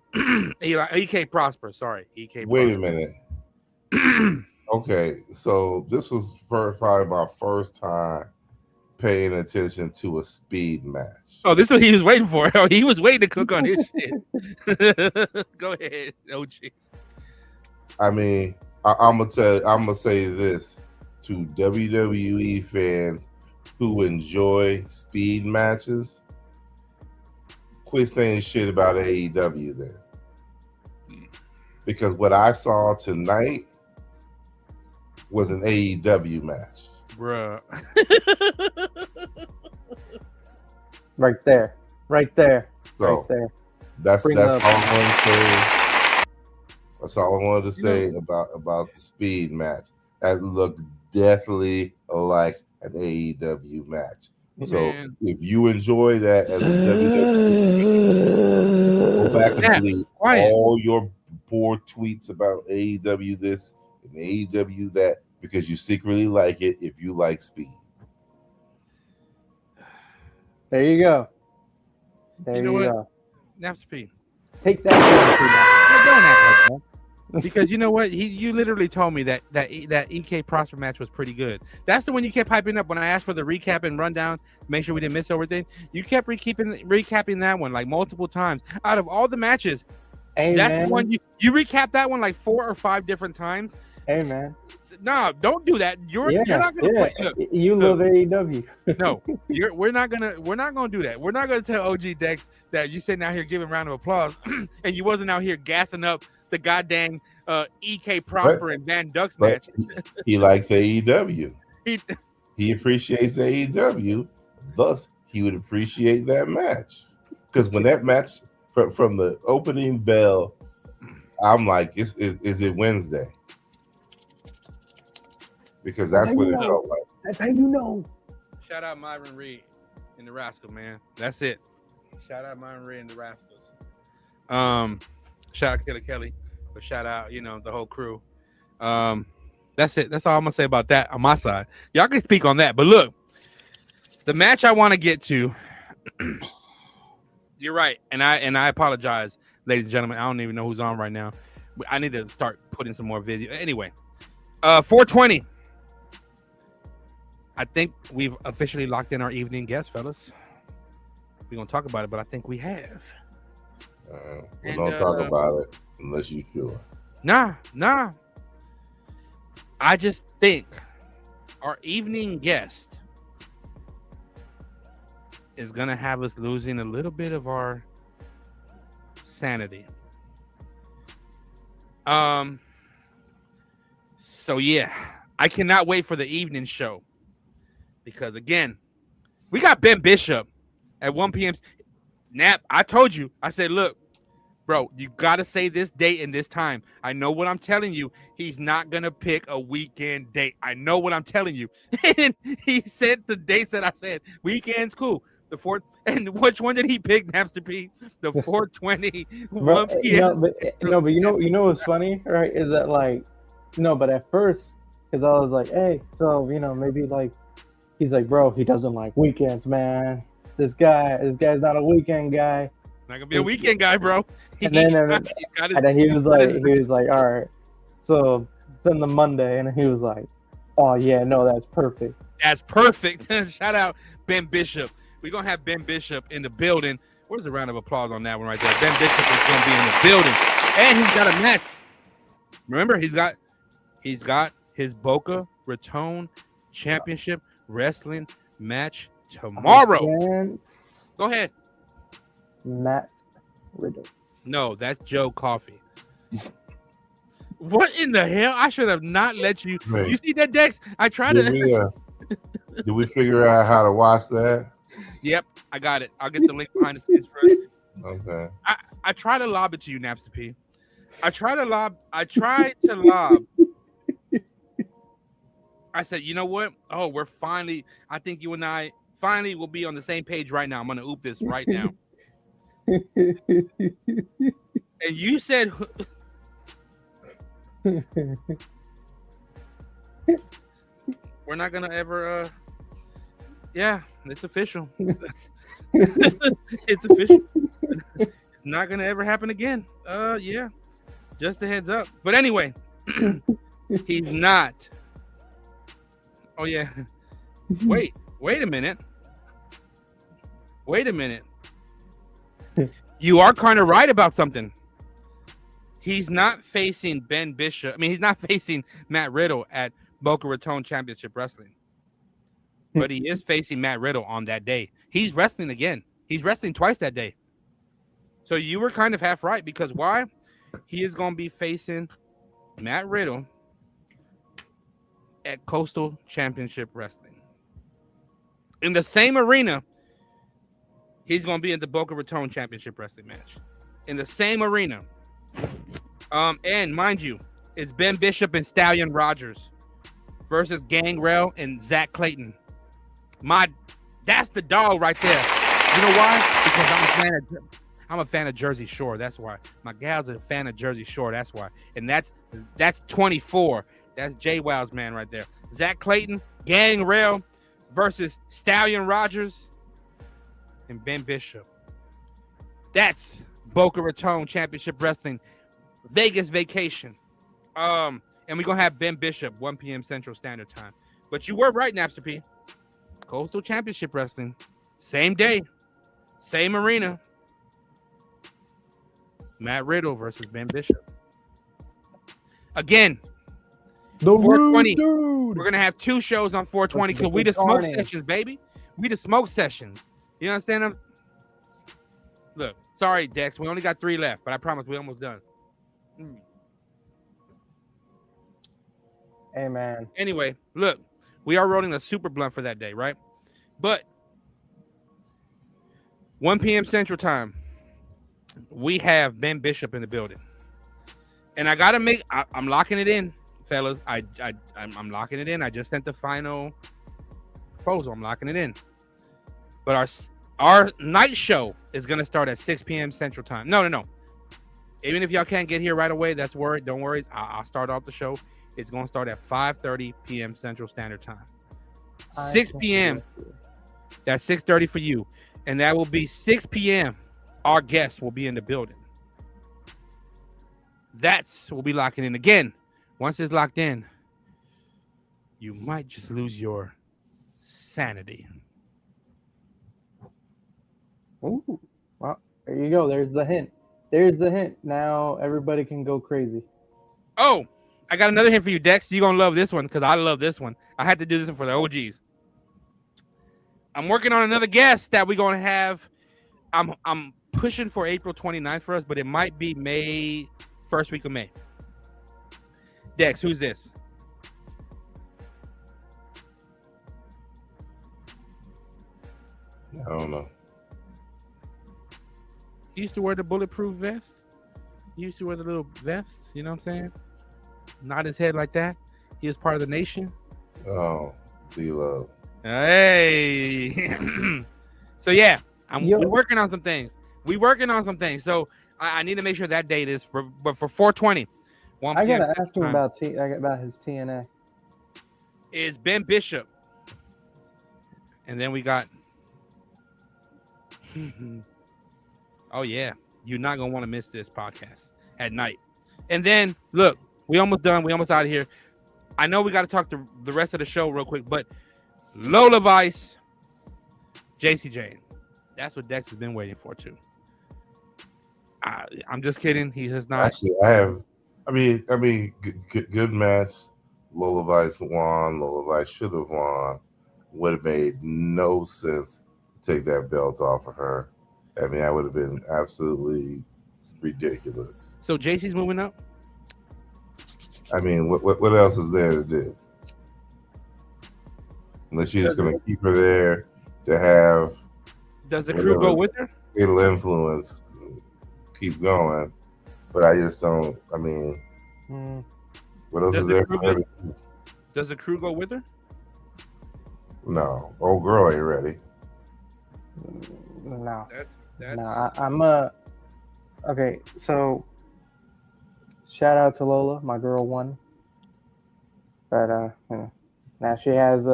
EK Prosper, sorry, EK. Wait a minute. Okay, so this was probably my first time paying attention to a speed match. Oh, this is what he was waiting for. He was waiting to cook on his shit. Go ahead, OG. I mean, I'm gonna say this to WWE fans who enjoy speed matches: quit saying shit about AEW then, because what I saw tonight was an AEW match, bruh. Right there. So right there. That's all I wanted to say. That's all I wanted to say about the speed match. That looked deathly like an AEW match. So if you enjoy that as a WWE, go back and delete all your poor tweets about AEW this and AEW that, because you secretly like it if you like speed. There you go. You know what? Napspeed. Take that. Don't act like that. Because you know what? You literally told me that EK Prosper match was pretty good. That's the one you kept hyping up when I asked for the recap and rundown, make sure we didn't miss everything. You kept recapping that one like multiple times. Out of all the matches, Hey That's man. the one you recap that one like 4 or 5 different times. Hey man. No, don't do that. You're not gonna play. Look, you love AEW. no, we're not gonna do that. We're not gonna tell OG Dex that you sitting out here giving round of applause and you wasn't out here gassing up the goddamn EK Prosper and Van Duck's match. He likes AEW. He- He appreciates AEW. Thus, he would appreciate that match. Because when that match from the opening bell, I'm like, is it Wednesday? Because that's what it felt like. That's how you know. Shout out Myron Reed and the Rascal, man. That's it. Shout out Myron Reed and the Rascals. Shout out Killer Kelly, but shout out, the whole crew. That's it. That's all I'm gonna say about that on my side. Y'all can speak on that, but look, the match I want to get to. You're right, and I apologize, ladies and gentlemen. I don't even know who's on right now. I need to start putting some more video. Anyway, 420. I think we've officially locked in our evening guest, fellas. We're gonna talk about it, but I think we have. We don't talk about it unless you're sure. Nah. I just think our evening guest is gonna have us losing a little bit of our sanity. So yeah, I cannot wait for the evening show because again, we got Ben Bishop at 1 p.m. Nap, I told you. I said, look, bro, you gotta say this date and this time. I know what I'm telling you. He's not gonna pick a weekend date. I know what I'm telling you. And he said the dates that I said. Weekend's cool. The 4th, and which one did he pick, Napster P? The 420. Bro, but you know what's funny, right? Is that but at first, because I was like, hey, so maybe he's like, bro, he doesn't like weekends, man. This guy's not a weekend guy. Not gonna be a weekend guy, bro. And then he was like, all right, so then the Monday, and he was like, oh yeah, no, that's perfect. That's perfect. Shout out Ben Bishop. We're gonna have Ben Bishop in the building. Where's the round of applause on that one right there? Ben Bishop is gonna be in the building, and he's got a match. Remember, he's got his Boca Raton Championship Wrestling match tomorrow. Go ahead. Matt Riddle. No, that's Joe Coffey. What in the hell? I should have not let you. Wait. You see that, Dex? I tried to. Did we figure out how to watch that? Yep, I got it. I'll get the link behind the scenes first. Okay. I try to lob it to you, Napster P. I tried to lob. I said, you know what? Oh, we're finally. I think you and I finally will be on the same page right now. I'm gonna oop this right now. And you said, we're not gonna ever. Yeah, it's official. It's official. It's not gonna ever happen again. Yeah, just a heads up. But anyway, he's not. Oh yeah. Wait a minute. You are kind of right about something. He's not facing Ben Bishop. I mean, he's not facing Matt Riddle at Boca Raton Championship Wrestling. But he is facing Matt Riddle on that day. He's wrestling again. He's wrestling twice that day. So you were kind of half right because why? He is going to be facing Matt Riddle at Coastal Championship Wrestling. In the same arena, he's going to be in the Boca Raton Championship Wrestling match. In the same arena. And mind you, it's Ben Bishop and Stallion Rogers versus Gangrel and Zach Clayton. That's the dog right there. You know why? Because I'm a fan of Jersey Shore. That's why. My gal's a fan of Jersey Shore. That's why. And that's 24. That's JWoww's man right there. Zach Clayton, Gangrel versus Stallion Rogers and Ben Bishop. That's Boca Raton Championship Wrestling Vegas vacation. And we're gonna have Ben Bishop 1 p.m. Central Standard Time. But you were right, Napster P. Coastal Championship Wrestling, same day, same arena. Matt Riddle versus Ben Bishop. Again, The 420. Rude We're gonna have 2 shows on 420 because we the smoke sessions, baby. We the smoke sessions. You understand? Look, sorry, Dex. We only got 3 left, but I promise we almost done. Hey, man. Anyway, look, we are rolling a super blunt for that day, right? But 1 p.m. Central Time, we have Ben Bishop in the building, and I gotta make. I'm locking it in, fellas. I'm locking it in. I just sent the final proposal. I'm locking it in. But our night show is gonna start at 6 p.m. Central Time. No. Even if y'all can't get here right away, that's worried. Don't worry. I'll start off the show. It's gonna start at 5:30 p.m. Central Standard Time. 6 p.m. That's 6:30 for you, and that will be 6 p.m. Our guests will be in the building. We'll be locking in again. Once it's locked in, you might just lose your sanity. Ooh, well, there you go. There's the hint. There's the hint. Now everybody can go crazy. Oh, I got another hint for you, Dex. You're going to love this one because I love this one. I had to do this one for the OGs. I'm working on another guest that we're going to have. I'm pushing for April 29th for us, but it might be May, first week of May. Dex, who's this? I don't know. He used to wear the bulletproof vest. He used to wear the little vest. You know what I'm saying? Not his head like that. He was part of the nation. Oh, D-Love. Hey. So yeah, we're working on some things. So I need to make sure that date is for 420. I gotta ask him about his TNA. Is Ben Bishop, and then we got. Oh yeah, you're not gonna want to miss this podcast at night. And then look, we almost done. We almost out of here. I know we got to talk to the rest of the show real quick, but Lola Vice, JC Jane. That's what Dex has been waiting for too. I'm just kidding. He has not. Actually, I have. I mean, good match. Lola Vice won. Lola Vice should have won. Would have made no sense to take that belt off of her. I mean, that would have been absolutely ridiculous. So JC's moving up. I mean, what else is there to do? Unless you're just going to keep her there to have. Does the crew go with her? It'll influence. Keep going, but I just don't. I mean, what else is there for her to do? Does the crew go with her? No, old girl ain't ready. No. That's... No, okay, so shout out to Lola, my girl won. But now she has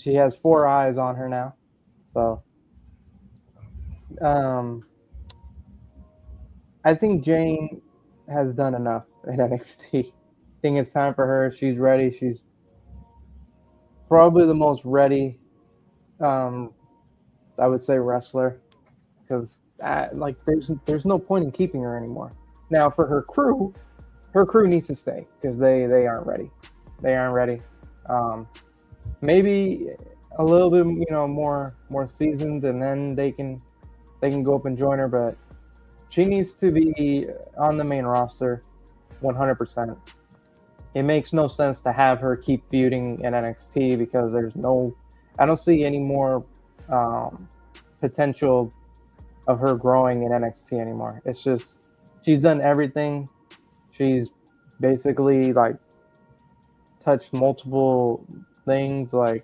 she has 4 eyes on her now. So I think Jane has done enough at NXT. I think it's time for her. She's ready. She's probably the most ready I would say wrestler, because there's no point in keeping her anymore. Now for her crew needs to stay because they aren't ready. They aren't ready. Maybe a little bit more seasoned, and then they can go up and join her. But she needs to be on the main roster, 100%. It makes no sense to have her keep feuding in NXT because I don't see any more potential of her growing in NXT anymore. It's just she's done everything. She's basically touched multiple things. I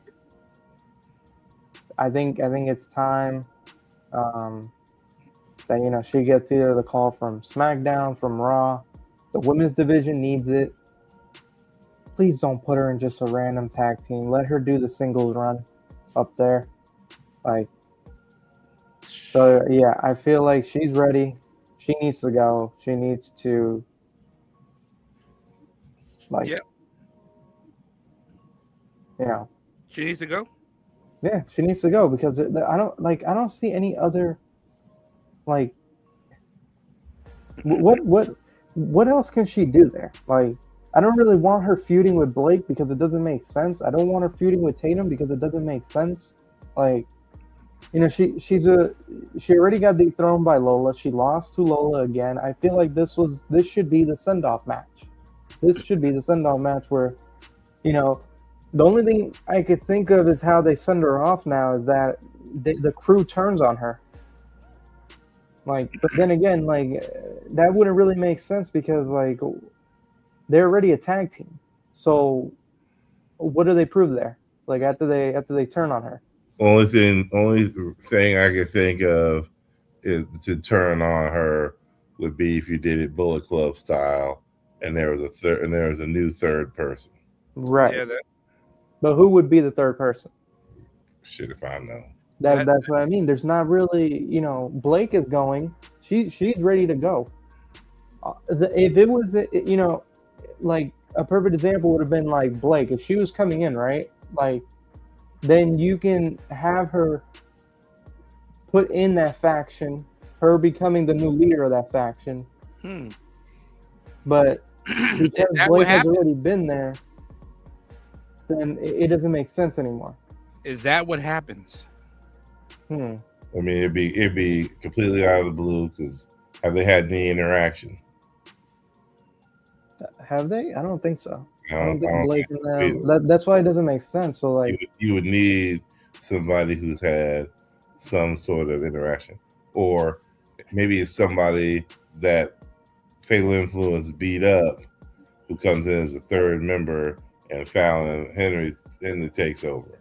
think it's time that she gets either the call from SmackDown, from Raw. The women's division needs it. Please don't put her in just a random tag team. Let her do the singles run up there. So yeah, I feel like she's ready. She needs to go. She needs to She needs to go? Yeah, she needs to go because I don't see any other What else can she do there? Like, I don't really want her feuding with Blake because it doesn't make sense. I don't want her feuding with Tatum because it doesn't make sense. Like, you know, she already got dethroned by Lola. She lost to Lola again. I feel like this should be the send-off match. This should be the send-off match where, you know, the only thing I could think of is how they send her off now is that the crew turns on her. Like, but then again, like, that wouldn't really make sense because, like, they're already a tag team. So what do they prove there? Like, after they turn on her? Only thing I could think of is to turn on her would be if you did it Bullet Club style, and there was a new third person. Right. Yeah, But who would be the third person? Shit, if I know. That's what I mean. There's not really, you know, Blake is going. She's ready to go. If it was, you know, like a perfect example would have been like Blake. If she was coming in, right? Like, then you can have her put in that faction, her becoming the new leader of that faction. But because Blake has already been there, then it doesn't make sense anymore. Is that what happens? I mean, it'd be completely out of the blue because have they had any interaction? Have they? I don't think so. I don't think Blake and them. That's why it doesn't make sense. So, like, you would need somebody who's had some sort of interaction, or maybe it's somebody that Fatal Influence beat up, who comes in as a third member, and Fallon Henry takes over.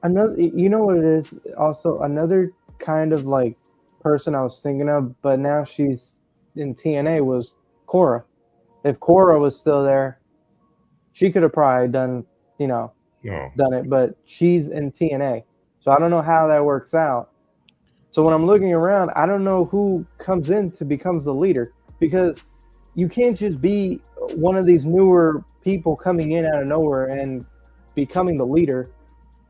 Another, you know what it is? Also, another kind of like person I was thinking of, but now she's in TNA was Cora. If Cora was still there, she could have probably done it, but she's in TNA. So I don't know how that works out. So when I'm looking around, I don't know who comes in to becomes the leader, because you can't just be one of these newer people coming in out of nowhere and becoming the leader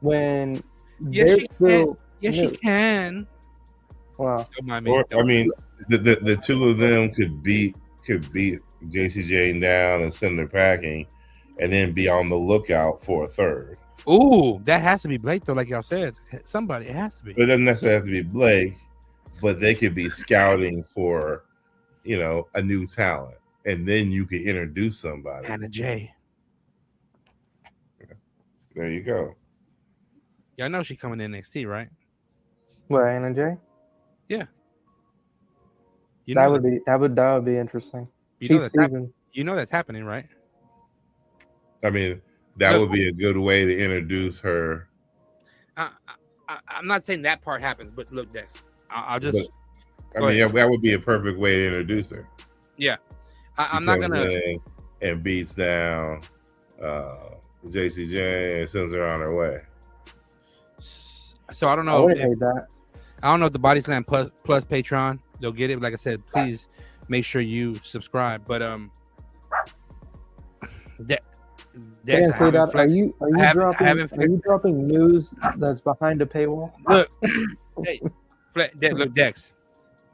when she can. Wow. I mean, the two of them could beat JC Jane down and send her packing, and then be on the lookout for a third. Ooh, that has to be Blake though, like y'all said. Somebody, it has to be. But it doesn't necessarily have to be Blake, but they could be scouting for, you know, a new talent, and then you could introduce somebody. Anna Jay. There you go. Y'all know she's coming to NXT, right? What, Anna Jay? Yeah. That would be interesting. You know that's happening, right? I mean, that would be a good way to introduce her. I'm not saying that part happens, but look, Dex, I'll just. That would be a perfect way to introduce her. Yeah, I'm not gonna. And beats down JC Jane and sends her on her way. So I don't know. I wouldn't hate that. I don't know if the Body Slam plus Patreon they'll get it. Like I said, please make sure you subscribe. But Dex, are you dropping news that's behind a paywall? Look, Dex,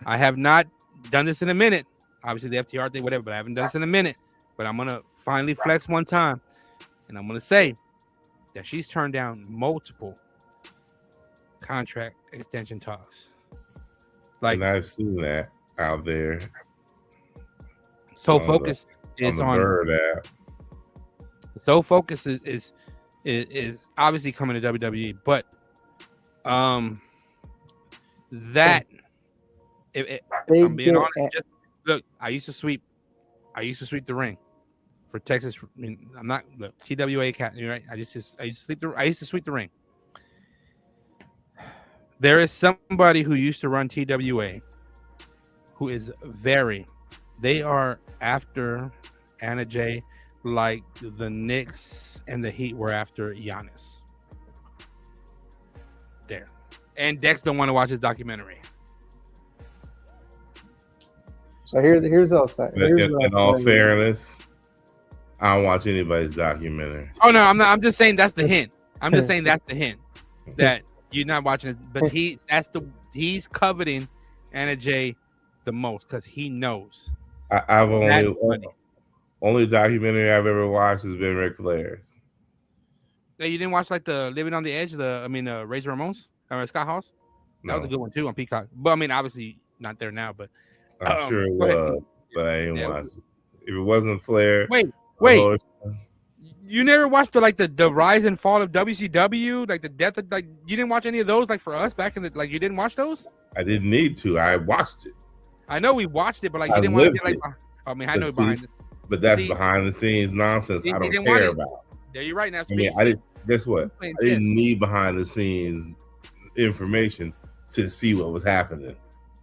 I have not done this in a minute. Obviously, the FTR thing, whatever, but I haven't done this in a minute. But I'm gonna finally flex one time, and I'm gonna say that she's turned down multiple contract extension talks. Like, and I've seen that out there. So Focus is on. So Focus is obviously coming to WWE, but that if I'm being honest, just look, I used to sweep the ring for Texas. I mean, I'm not TWA cat, right? I used to sweep the ring. There is somebody who used to run TWA who is they are after Anna Jay like the Knicks and the Heat were after Giannis. There. And Dex don't want to watch his documentary. So here's all set. In all fairness, I don't watch anybody's documentary. Oh no, I'm not. I'm just saying that's the hint. I'm just saying that's the hint that you're not watching it. But he's coveting Anna Jay the most because he knows. I've That's funny. only documentary I've ever watched has been Ric Flair's. Hey, you didn't watch like the Living on the Edge, Razor Ramones or Scott Hall's? That was a good one too on Peacock. But I mean, obviously not there now. But I'm sure it go ahead. was, but I ain't watched it. If it wasn't Flair, Wait. You never watched the rise and fall of WCW, like the death of you didn't watch any of those like for us back in the you didn't watch those? I didn't need to. I watched it. I know we watched it, but you didn't want to get I mean, I know behind it. But that's behind the scenes nonsense. I don't care about. Yeah, you're right now. I mean, guess what? I didn't need behind the scenes information to see what was happening.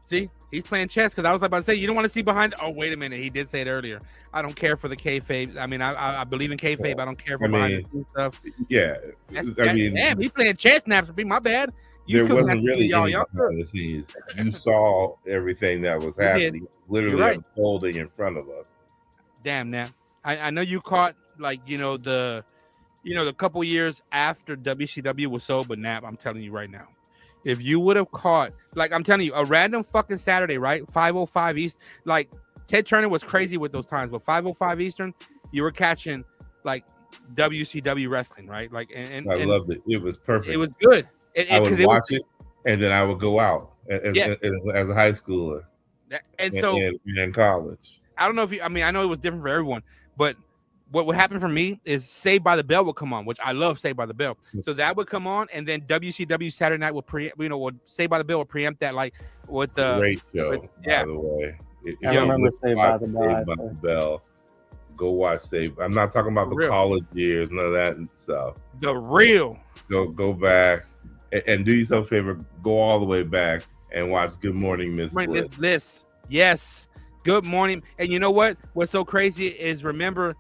See, he's playing chess because I was about to say you don't want to see behind. Oh, wait a minute, he did say it earlier. I don't care for the kayfabe. I mean, I believe in kayfabe. I don't care for behind the scenes stuff. Yeah, damn, he's playing chess now. My bad. There wasn't really any behind the scenes. You saw everything that was happening, literally unfolding in front of us. Damn, Nap. I know you caught the couple years after WCW was sold, but Nap, I'm telling you right now, if you would have caught, I'm telling you, a random fucking Saturday, right? 5:05 East, Ted Turner was crazy with those times, but 5:05 Eastern, you were catching WCW wrestling, right? I loved it. It was perfect. It was good. I would watch it, and then I would go out as a high schooler, and so in college. I don't know if I know it was different for everyone, but what would happen for me is Saved by the Bell would come on, which I love Saved by the Bell. So that would come on, and then WCW Saturday Night would Saved by the Bell would preempt that with the great show. By the way, I remember Saved by the Bell. Go watch Saved. I'm not talking about the college years, none of that stuff. The real. Go back and do yourself a favor. Go all the way back and watch Good Morning, Miss Bliss. Yes. Good morning. And you know what? What's so crazy is remember.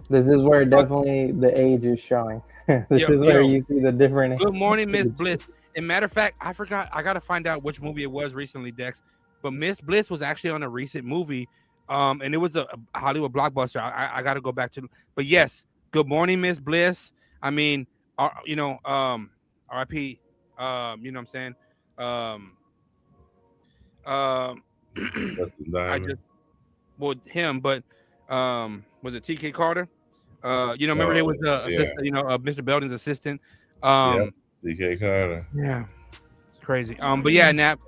This is where definitely the age is showing. This is where you see the different. Good morning, Miss Bliss. And matter of fact, I forgot. I gotta find out which movie it was recently, Dex. But Miss Bliss was actually on a recent movie, and it was a Hollywood blockbuster. I gotta go back to. But yes, Good morning, Miss Bliss. I mean, R.I.P. You know what I'm saying? Him, but was it T.K. Carter? Remember he was the assistant, Mr. Belden's assistant. T.K. Carter. Yeah, it's crazy. But yeah, Nap.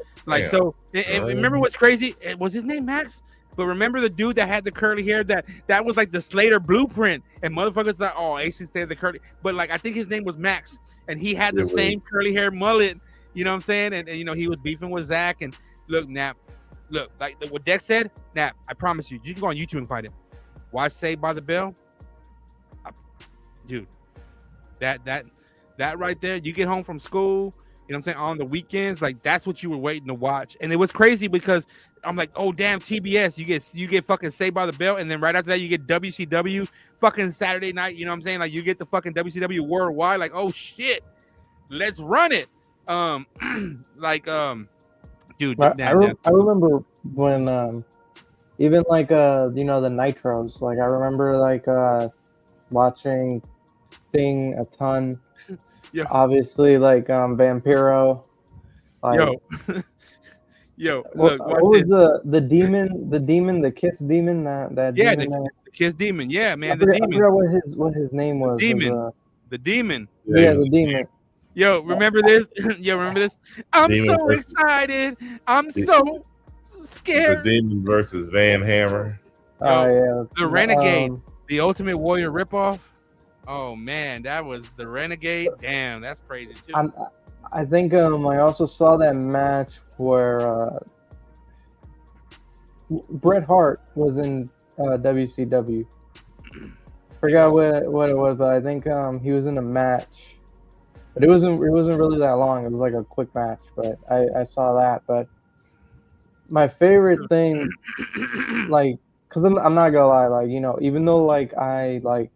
So, and remember what's crazy? Was his name Max? But remember the dude that had the curly hair that was like the Slater blueprint, and motherfuckers like, oh, AC stayed the curly, but I think his name was Max, and he had the same curly hair mullet. You know what I'm saying? And he was beefing with Zach. And look, Nap, what Dex said, Nap, I promise you can go on YouTube and find it. Watch Saved by the Bell, dude. That right there. You get home from school, you know what I'm saying, on the weekends, that's what you were waiting to watch. And it was crazy because I'm like, oh damn, TBS, you get fucking Saved by the Bell, and then right after that you get WCW fucking Saturday night. You know what I'm saying? You get the fucking WCW worldwide. Oh shit, let's run it. Dude, I remember when even the Nitros. I remember watching Sting a ton. Yeah. Obviously, Vampiro. Yo, what was the demon? The Kiss demon? That demon the Kiss demon. Yeah, man. I forgot what his name was. The demon. Yeah, the demon. Yo, remember this? I'm so excited. I'm so scared. The Demon versus Van Hammer. Yeah. The Renegade, the Ultimate Warrior ripoff. Oh man, that was the Renegade. Damn, that's crazy too. I think I also saw that match where Bret Hart was in WCW. Forgot what it was, but I think he was in a match. But it wasn't really that long. It was a quick match, but I saw that. But my favorite thing, because I'm not gonna lie, even though I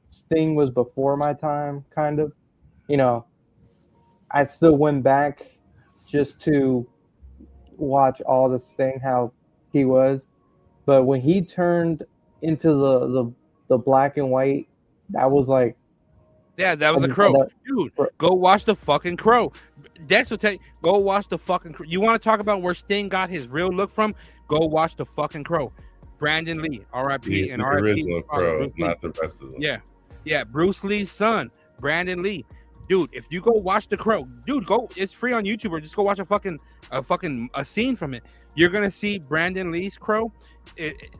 Sting was before my time, kind of, I still went back just to watch all the Sting how he was. But when he turned into the black and white, that was Yeah, that was I a just Crow. thought Dude, that- go watch the fucking Crow. Dex will tell you, go watch the fucking Crow. You want to talk about where Sting got his real look from? Go watch the fucking Crow. Brandon Lee, R.I.P. Yeah, and the R.I.P. original Crow, Bruce Lee. not the rest of them. Yeah, Bruce Lee's son, Brandon Lee. Dude, if you go watch the Crow, dude, go. It's free on YouTube, or just go watch a scene from it. You're gonna see Brandon Lee's Crow.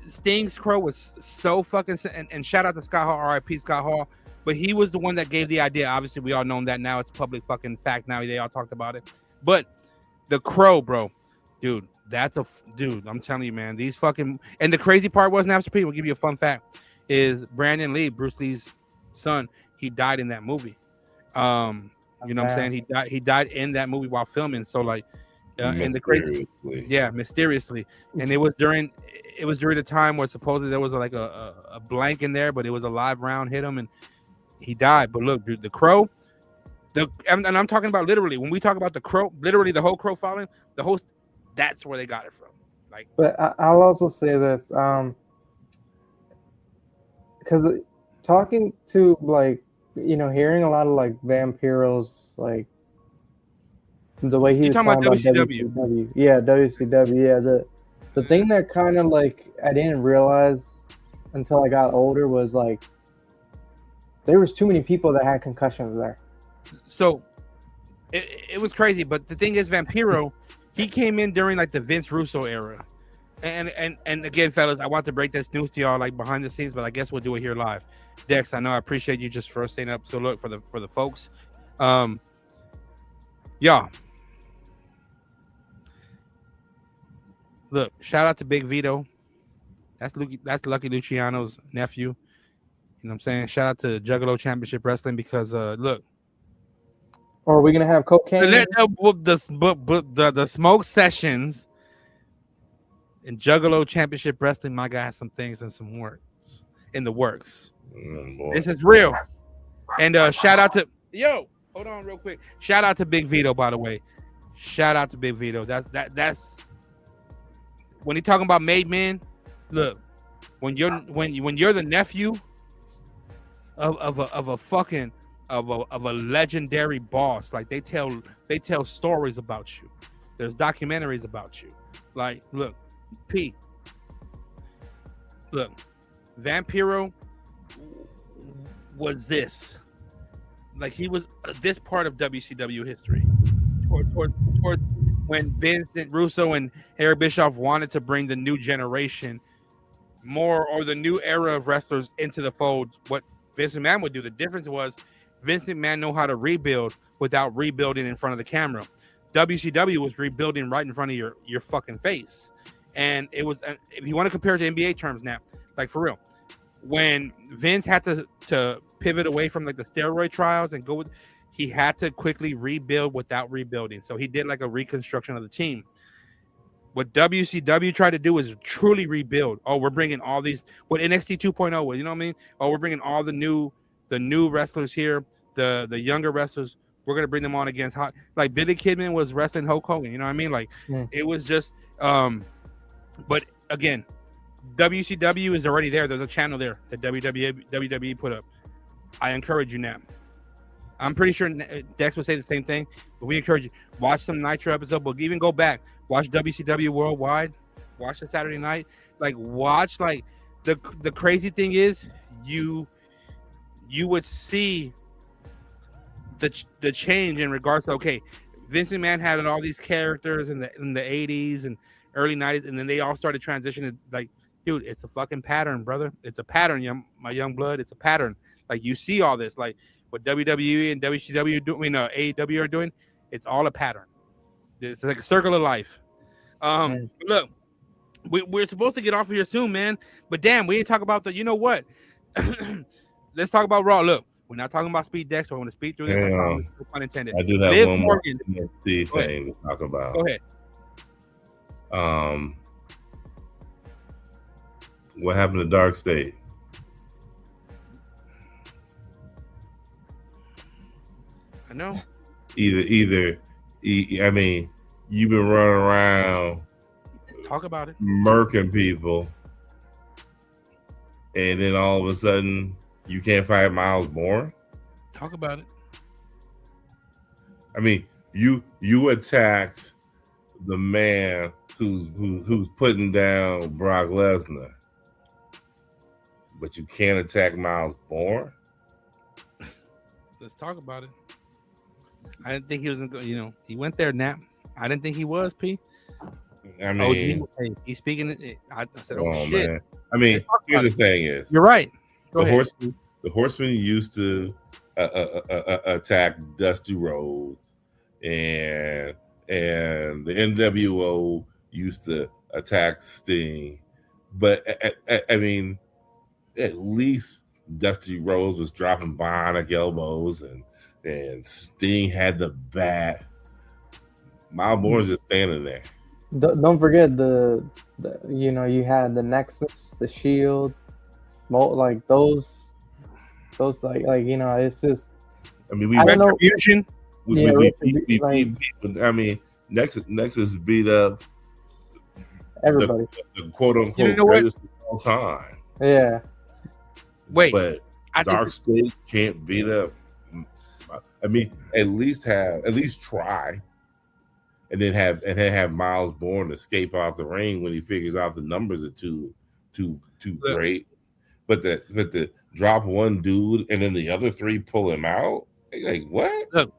Sting's Crow was so fucking, and shout out to Scott Hall, R.I.P. Scott Hall. But he was the one that gave the idea. Obviously, we all know that now. It's public fucking fact now. They all talked about it. But the Crow, bro, dude, dude. I'm telling you, man. These fucking, and the crazy part was, Napster P, we'll give you a fun fact, is Brandon Lee, Bruce Lee's son, he died in that movie. You know what I'm saying? He died in that movie while filming. So like, and the crazy, mysteriously. And it was during the time where supposedly there was like a blank in there, but it was a live round hit him and he died. But look, dude, the Crow, and I'm talking about literally when we talk about the Crow, literally the whole Crow following, the host, that's where they got it from. Like, but I'll also say this, because talking to like, you know, hearing a lot of like Vampiro's, like the way he was talking about WCW. Yeah, WCW. Yeah, the thing that kind of like I didn't realize until I got older was like there was too many people that had concussions there. So it was crazy. But the thing is, Vampiro, he came in during like the Vince Russo era. And again, fellas, I want to break this news to y'all like behind the scenes, but I guess we'll do it here live. Dex, I know I appreciate you just for staying up. So look for the folks. Yeah. Look, shout out to Big Vito. That's Lucky Luciano's nephew. You know what I'm saying? Shout out to Juggalo Championship Wrestling because look. Or are we gonna have cocaine? The smoke sessions and Juggalo Championship Wrestling, my guy has some things and some works in the works. This is real. And shout out to hold on real quick. Shout out to Big Vito, by the way. Shout out to Big Vito. That's when he talking about made men. Look, when you're the nephew of a legendary boss, like they tell stories about you. There's documentaries about you. Like, look, P. Look, Vampiro was this. Like he was this part of WCW history. Toward when Vincent Russo and Eric Bischoff wanted to bring the new generation more, or the new era of wrestlers into the fold, what Vincent McMahon would do. The difference was Vincent McMahon know how to rebuild without rebuilding in front of the camera. WCW was rebuilding right in front of your fucking face. And it was, if you want to compare it to NBA terms now, like for real, when Vince had to pivot away from like the steroid trials and go with, he had to quickly rebuild without rebuilding. So he did like a reconstruction of the team. What WCW tried to do is truly rebuild. Oh, we're bringing all these, what NXT 2.0 was, you know what I mean? Oh, we're bringing all the new wrestlers here, the younger wrestlers. We're gonna bring them on against hot. Like Billy Kidman was wrestling Hulk Hogan, you know what I mean? Like it was just. But again, WCW is already there. There's a channel there that WWE put up. I encourage you now. I'm pretty sure Dex would say the same thing, but we encourage you, watch some Nitro episode, but even go back, watch WCW Worldwide, watch the Saturday night, like watch, like the crazy thing is you would see the change in regards to, okay, Vince McMahon had all these characters in the 80s and early 90s, and then they all started transitioning. Like, dude, it's a fucking pattern, brother. It's a pattern, my young blood. It's a pattern. Like, you see all this, like what WWE and WCW are doing, AEW are doing. It's all a pattern. It's like a circle of life. Look, we're supposed to get off of here soon, man. But damn, we ain't talk about the. You know what? Let's talk about Raw. Look, we're not talking about Speed Dex. We're going to speed through this. No pun intended. I do have Liv one Morgan. more NXT thing to talk about. Go ahead. What happened to Dark State? I know. Either. I mean, you've been running around. Talk about it. Murking people, and then all of a sudden you can't fight Miles Bourne. Talk about it. I mean, you attacked the man who's putting down Brock Lesnar, but you can't attack Miles Bourne. Let's talk about it. I didn't think he was going. He went there. Nap. I didn't think he was. P. I mean, he's speaking. I said, oh shit. Man. I mean, here's the thing: is you're right. The Horsemen used to attack Dusty Rhodes, and the NWO used to attack Sting, but I mean, at least Dusty Rhodes was dropping bionic elbows, and Sting had the bat. Miles Bourne's just standing there. Don't forget the you had the Nexus, the Shield, like those it's just. I mean, Retribution. I mean, Nexus beat up everybody. The quote unquote greatest of all time. Yeah. Wait, but Dark State can't beat up. I mean, at least try, and then have Miles Bourne escape off the ring when he figures out the numbers are too great. But the drop one dude and then the other three pull him out. Like what? Look,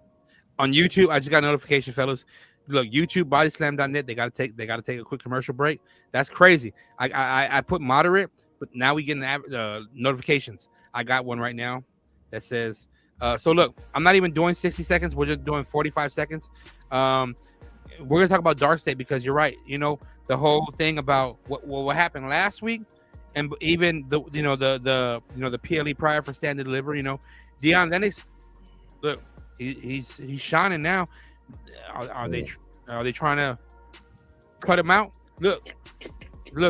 on YouTube, I just got a notification, fellas. Look, YouTube bodyslam.net. They gotta take a quick commercial break. That's crazy. I put moderate, but now we get notifications. I got one right now that says. So look, I'm not even doing 60 seconds. We're just doing 45 seconds. We're gonna talk about Dark State because you're right. The whole thing about what happened last week, and even the PLE prior for Stand and Deliver. Deion Lennox. Look, he's shining now. Are they trying to cut him out? Look,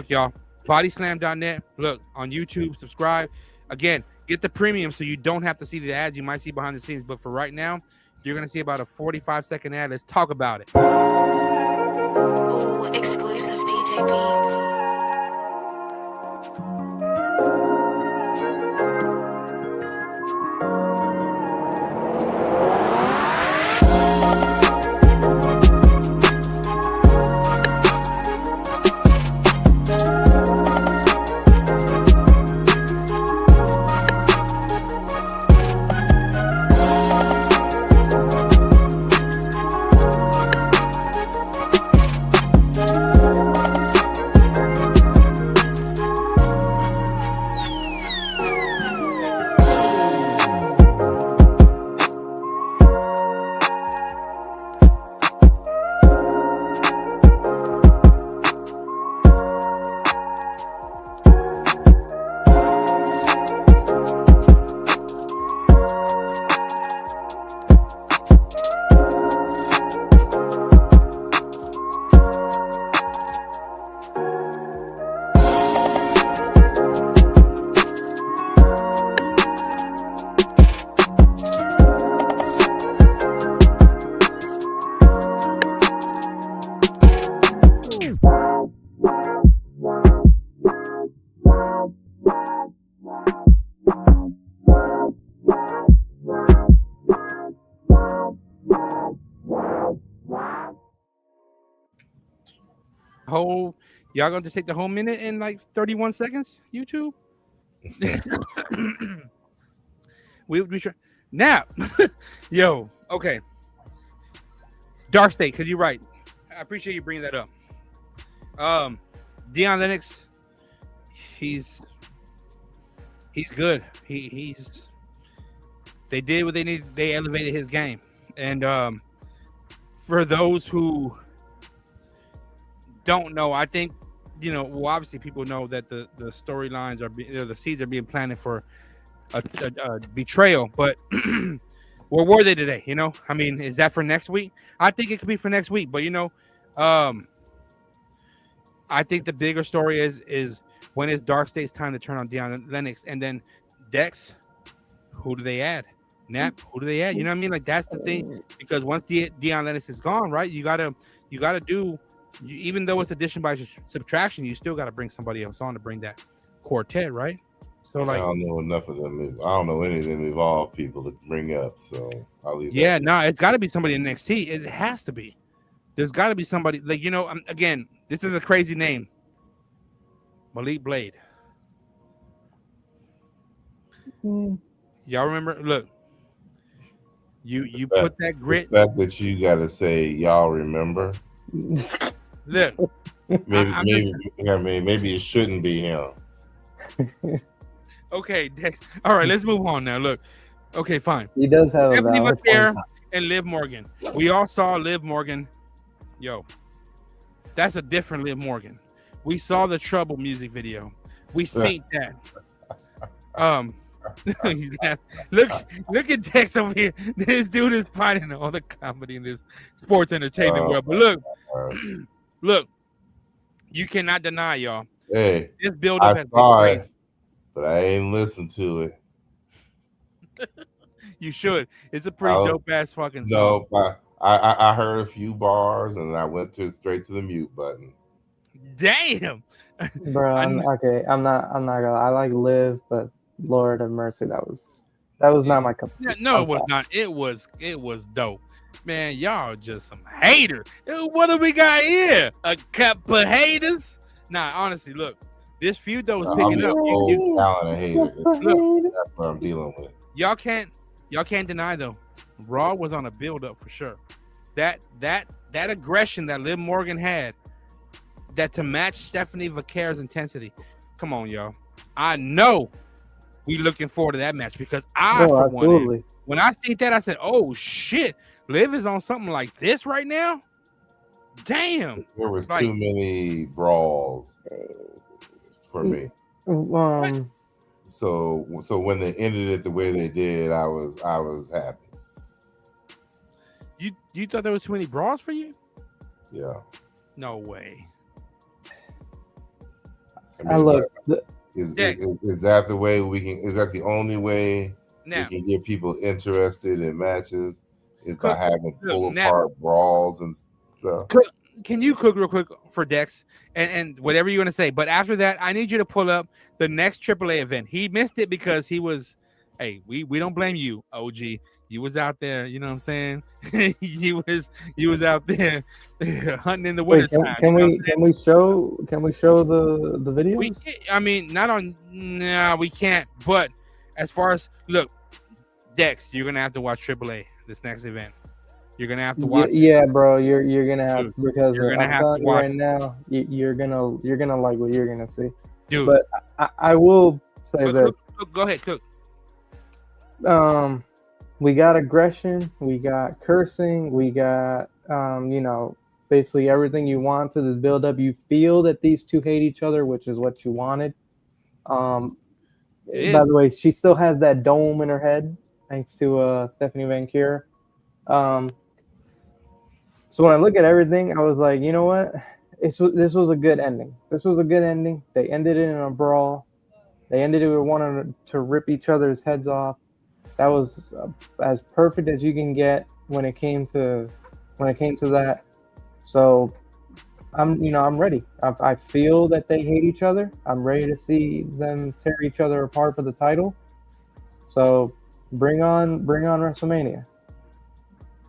y'all. Bodyslam.net. Look on YouTube. Subscribe. Again, get the premium so you don't have to see the ads you might see behind the scenes. But for right now, you're gonna see about a 45-second ad. Let's talk about it. Ooh, exclusive DJ beats. Y'all gonna just take the whole minute in like 31 seconds? YouTube. we try now. Yo, okay. Dark State, because you're right. I appreciate you bringing that up. Deion Lennox, he's good. They did what they needed. They elevated his game, and for those who don't know, I think obviously people know that the storylines are the seeds are being planted for a betrayal, but where were they today? I mean, is that for next week? I think it could be for next week, but I think the bigger story is when is Dark State's time to turn on Deion Lennox, and then Dex, who do they add? Nap, who do they add? You know what I mean? Like that's the thing, because once Deion Lennox is gone, right? You gotta do. Even though it's addition by subtraction, you still got to bring somebody else on to bring that quartet, right? So I like, don't know enough of them. I don't know any of them evolved people to bring up. So I'll leave. yeah, that. no, it's got to be somebody in NXT. It has to be. There's got to be somebody like again, this is a crazy name. Malik Blade. Mm. Y'all remember? Look, you But put that grit. The fact that you got to say y'all remember. Look, Maybe it shouldn't be him. Okay, Dex. All right, let's move on now. Look, okay, fine. He does have a Stephanie valid Vaquer point. and Liv Morgan. We all saw Liv Morgan. Yo, that's a different Liv Morgan. We saw the Trouble music video. We seen that. Look at Dex over here. This dude is finding all the comedy in this sports entertainment world. But look, you cannot deny, y'all. Hey, this build up I has saw been crazy. it, but I ain't listened to it. You should. It's a pretty dope ass fucking song. No, I heard a few bars and I went straight to the mute button. Damn, Bro, I'm not gonna. I like Liv, but Lord of Mercy, that was not my cup of tea. No, it was not. It was dope. Man, y'all just some haters. What do we got here? A couple of haters? Nah, honestly, look, this feud though is picking up. Talent hater. That's what I'm dealing with. Y'all can't deny though. Raw was on a build up for sure. That aggression that Liv Morgan had, that to match Stephanie Vaquer's intensity. Come on, y'all. I know we looking forward to that match because when I seen that, I said, "Oh shit, Liv is on something like this right now." Damn, there was too many brawls for me. So when they ended it the way they did, I was happy. You thought there was too many brawls for you? Yeah. No way. I mean, is that the way we can? Is that the only way we can get people interested in matches? Is by having pull apart brawls and stuff. Can you cook real quick for Dex and whatever you want to say? But after that, I need you to pull up the next AAA event. He missed it because he was. Hey, we don't blame you, OG. You was out there, you know what I'm saying? you was out there hunting in the winter time. Can we show the video? We can't. But as far as look, Dex, you're gonna have to watch AAA this next event. You're gonna have to watch. Yeah, bro, you're gonna have to, because you're gonna I'm have telling to you watch right now, you're gonna like what you're gonna see, dude. But I will say this. Go ahead, cook. We got aggression, we got cursing, we got basically everything you want to this build up. You feel that these two hate each other, which is what you wanted. By the way, she still has that dome in her head, thanks to Stephanie Vaquer. So when I look at everything, I was like, you know what? This was a good ending. This was a good ending. They ended it in a brawl. They ended it with wanting to rip each other's heads off. That was as perfect as you can get when it came to that. So I'm ready. I feel that they hate each other. I'm ready to see them tear each other apart for the title. So bring on WrestleMania.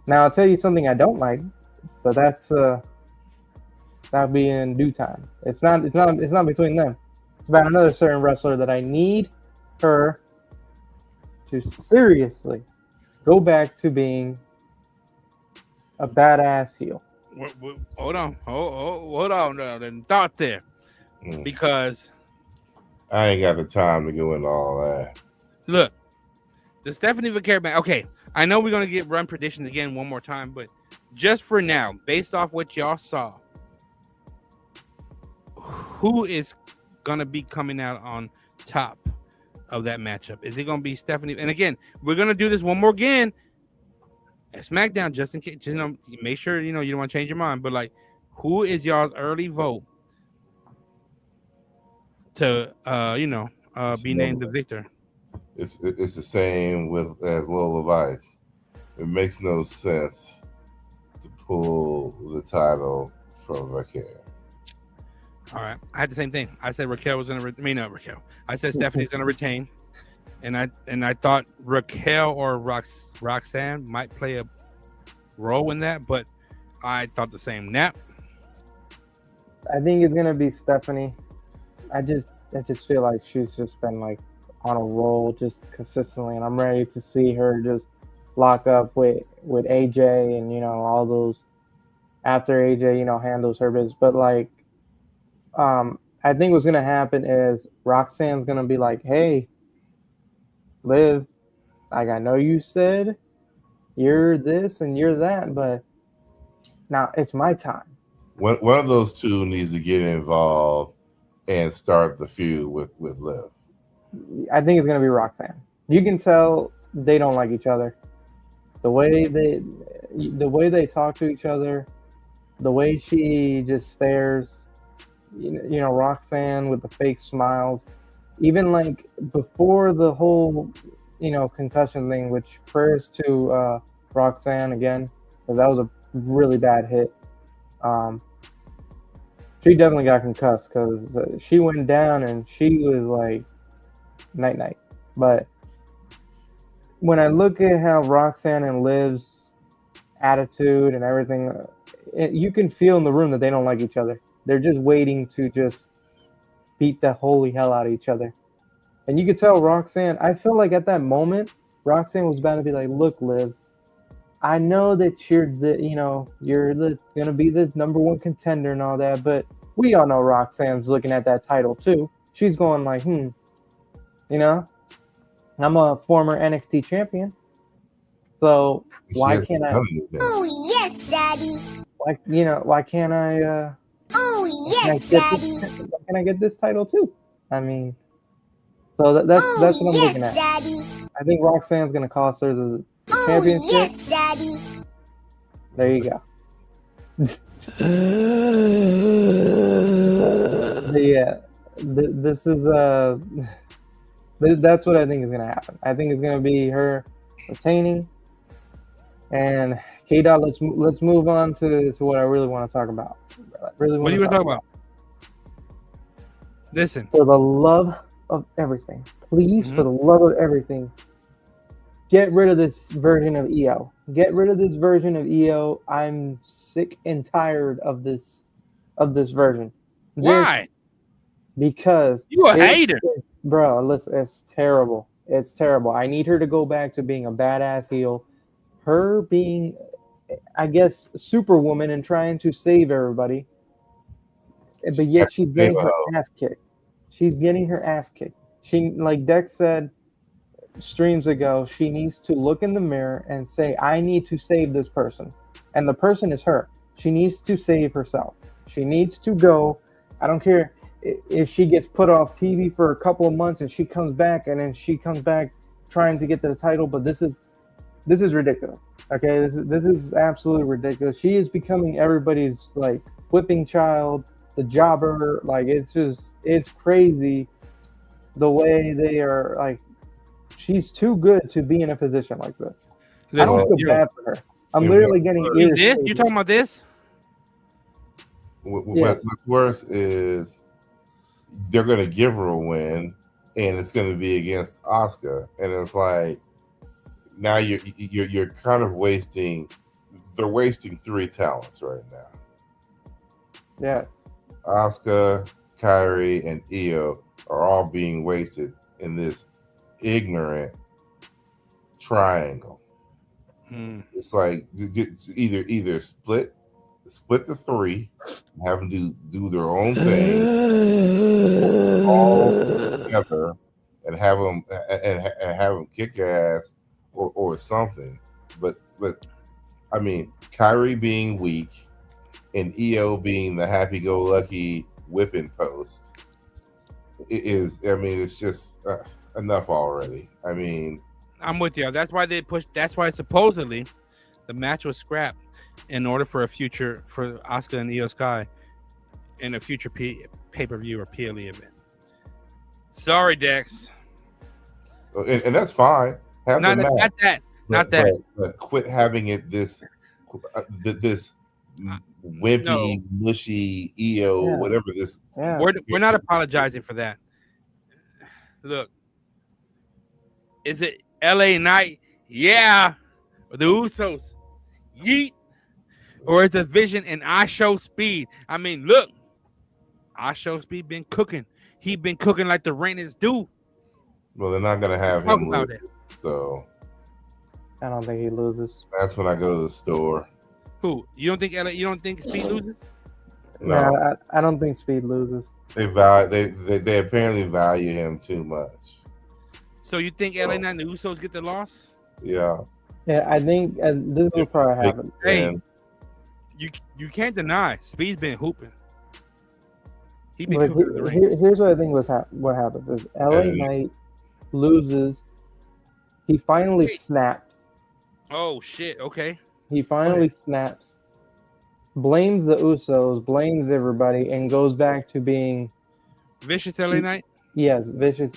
Now I'll tell you something I don't like, but that'll be in due time. It's not between them. It's about another certain wrestler that I need her to seriously go back to being a badass heel. Hold on, then thought there, because I ain't got the time to go into all that. Look, the Stephanie Vaquer match. Okay, I know we're gonna get run predictions again one more time, but just for now, based off what y'all saw, who is gonna be coming out on top of that matchup? Is it gonna be Stephanie? And again, we're gonna do this one more again at SmackDown, just in case. Make sure you don't want to change your mind. But like, who is y'all's early vote to be named the victor? It's the same as Lola Vice. It makes no sense to pull the title from Vaquer. All right, I had the same thing. I said Raquel was gonna. Not Raquel. I said Stephanie's gonna retain, and I thought Raquel or Roxanne might play a role in that, but I thought the same. Nap. I think it's gonna be Stephanie. I just feel like she's just been like on a roll just consistently, and I'm ready to see her just lock up with AJ and all those after AJ handles her business. But like, I think what's gonna happen is Roxanne's gonna be like, "Hey, Liv, like I know you said you're this and you're that, but now it's my time." One of those two needs to get involved and start the feud with Liv. I think it's gonna be Roxanne. You can tell they don't like each other. The way they talk to each other, the way she just stares. Roxanne with the fake smiles. Even like before the whole concussion thing, which prayers to Roxanne again, because that was a really bad hit. She definitely got concussed because she went down and she was like night night. But when I look at how Roxanne and Liv's attitude and everything, you can feel in the room that they don't like each other. They're just waiting to just beat the holy hell out of each other. And you could tell Roxanne, I feel like at that moment, Roxanne was about to be like, "Look, Liv, I know that you're gonna be the number one contender and all that, but we all know Roxanne's looking at that title too. She's going like, I'm a former NXT champion, so why can't I? Oh, yes, Daddy. Why can't I? Oh, yes, Daddy. Why can I get this title too? I mean, so that's what I'm looking at. Daddy. I think Roxanne's gonna cost her the Oh, championship. yes, Daddy. There you go. This is that's what I think is gonna happen. I think it's gonna be her retaining. And K-Dot, let's move on to what I really want to talk about. What are you going to talk about? Listen. For the love of everything, please, for the love of everything, get rid of this version of EO. Get rid of this version of EO. I'm sick and tired of this version. Why? Because you a hater, bro. Listen, it's terrible. It's terrible. I need her to go back to being a badass heel. Her being, I guess, Superwoman and trying to save everybody. But yet she's getting her ass kicked. She's getting her ass kicked. She, like Dex said streams ago, she needs to look in the mirror and say, I need to save this person. And the person is her. She needs to save herself. She needs to go. I don't care if she gets put off TV for a couple of months and she comes back and then she comes back trying to get the title, but this is ridiculous. Okay, this is absolutely ridiculous. She is becoming everybody's like whipping child, the jobber. Like it's crazy the way they are. Like she's too good to be in a position like this. I don't feel bad for her. I'm literally getting irritated. You talking about this? What's worse is they're going to give her a win, and it's going to be against Asuka, and it's like now you're kind of wasting. They're wasting three talents right now. Yes, Asuka, Kairi, and Io are all being wasted in this ignorant triangle. It's like it's either split the three, have them do their own thing, all together, and have them kick ass or something. But I mean, Kyrie being weak and Io being the happy-go-lucky whipping post is. I mean, it's just enough already. I mean, I'm with you. That's why they pushed. That's why supposedly the match was scrapped in order for Asuka and Io Sky in a future pay-per-view or PLE event. Sorry, Dex. And that's fine. Not that. But quit having it this wimpy, mushy EO, Yeah. whatever this. Yeah. We're not apologizing for that. Look, is it LA Knight? Yeah. Or the Usos? Yeet. Or is the Vision and iShowSpeed? I mean, look, iShowSpeed been cooking. He been cooking like the rain is due. Well, they're not gonna have Talk him about lose, it. so I don't think he loses. that's when I go to the store. Who? You don't think Speed loses? No, I don't think Speed loses. they apparently value him too much. So you think LA Knight and the Usos get the loss? Yeah. Yeah, I think this will probably happen. Hey, And you can't deny Speed's been hooping. He been But hooping in the ring. here's what I think what happens is LA Knight loses. He finally snapped. Oh shit! Okay. He finally snaps, blames the Usos, blames everybody, and goes back to being Vicious LA Knight. yes, vicious.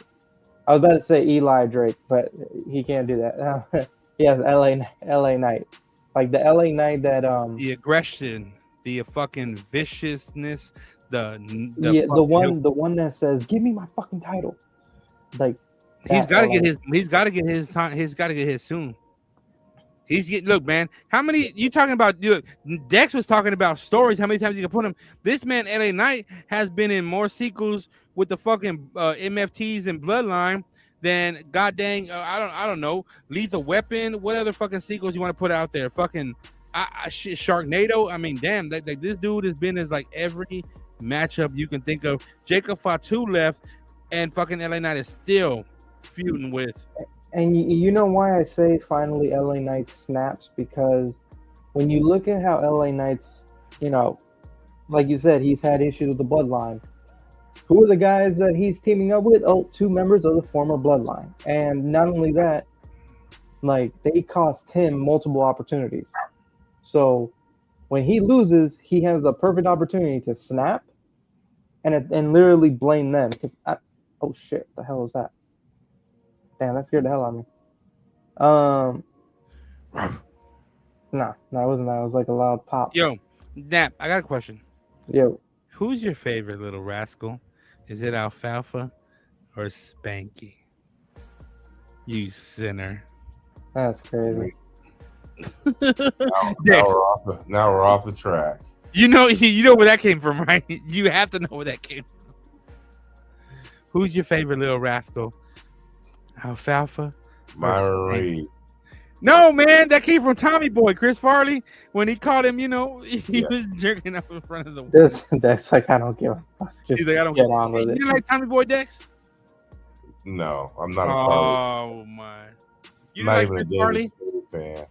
I was about to say Eli Drake, but he can't do that. Yes, LA Knight, like the LA Knight that The aggression, the fucking viciousness, the one that says, "Give me my fucking title." Like he's got to get his. He's got to get his time. He's got to get his soon. He's getting. Look, man. How many you talking about? Dude, Dex was talking about stories. How many times you can put him? This man, LA Knight, has been in more sequels with the fucking MFTs and Bloodline than goddamn. I don't know. Lethal Weapon. What other fucking sequels you want to put out there? Fucking shit. Sharknado. I mean, damn. Like this dude has been as like every matchup you can think of. Jacob Fatu left, and fucking LA Knight is still feuding with. And you know why I say finally LA Knight snaps? Because when you look at how LA Knight's, like you said, he's had issues with the Bloodline. Who are the guys that he's teaming up with? Oh, 2 members of the former Bloodline. And not only that, like they cost him multiple opportunities. So when he loses, he has a perfect opportunity to snap and literally blame them. Oh shit, the hell was that? Damn, that scared the hell out of me. No, it wasn't that. It was like a loud pop. Yo, Nap, I got a question. Yo, Who's your favorite little rascal? Is it Alfalfa or Spanky? You sinner. that's crazy. Now we're off the track. You know where that came from, right? You have to know where that came from. Who's your favorite little rascal? Alfalfa? Myron Reed. No, man, that came from Tommy Boy, Chris Farley, when he called him, he was jerking up in front of the That's like, I don't give a fuck. Just He's like, I don't get on with it. You like Tommy Boy, Dex? No, I'm not a Farley. Oh my! You Not like even a Chris Farley? David Spade fan.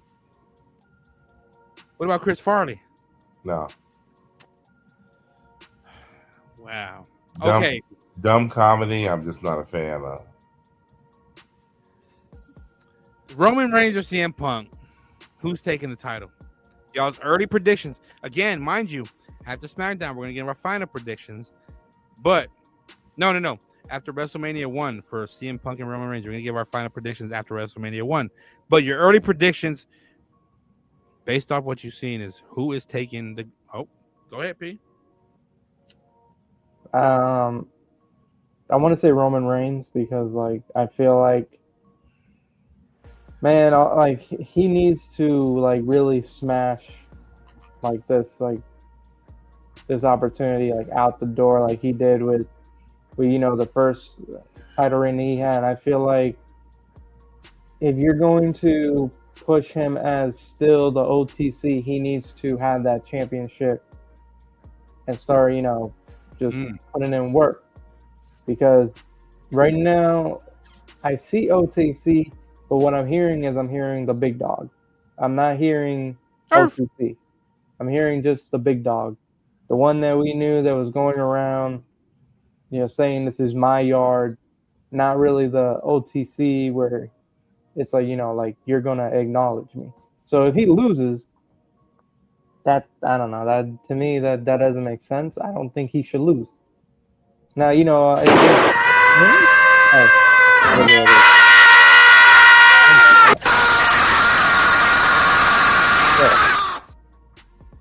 What about Chris Farley? No. Wow. Dumb, Okay. Dumb comedy, I'm just not a fan of. Roman Reigns or CM Punk? Who's taking the title? Y'all's early predictions. Again, mind you, after SmackDown, we're going to get our final predictions. But, no. After WrestleMania 1 for CM Punk and Roman Reigns, we're going to give our final predictions after WrestleMania 1. But your early predictions, based off what you've seen, is who is taking the... Oh, go ahead, P. I want to say Roman Reigns because, like, I feel like, man, like he needs to like really smash like this opportunity like out the door like he did with the first title reign he had. I feel like if you're going to push him as still the OTC, he needs to have that championship and start just putting in work, because right now I see OTC. But what I'm hearing the big dog. I'm not hearing OTC. I'm hearing just the big dog. The one that we knew that was going around, saying this is my yard. Not really the OTC where it's like, like you're going to acknowledge me. So if he loses, that, I don't know. That to me, that doesn't make sense. I don't think he should lose. Now,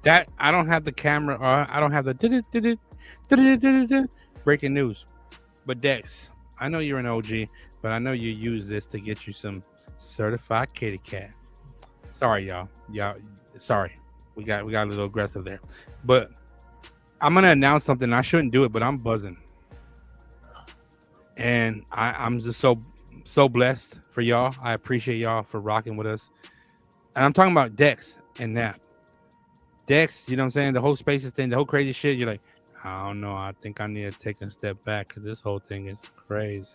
That I don't have the camera, or I don't have the breaking news. But Dex, I know you're an OG, but I know you use this to get you some certified kitty cat. Sorry, y'all. Sorry, we got a little aggressive there. But I'm gonna announce something. I shouldn't do it, but I'm buzzing, and I'm just so blessed for y'all. I appreciate y'all for rocking with us. And I'm talking about Dex and Nap. Dex, you know what I'm saying? The whole Spaces thing, the whole crazy shit. You're like, I don't know. I think I need to take a step back because this whole thing is crazy.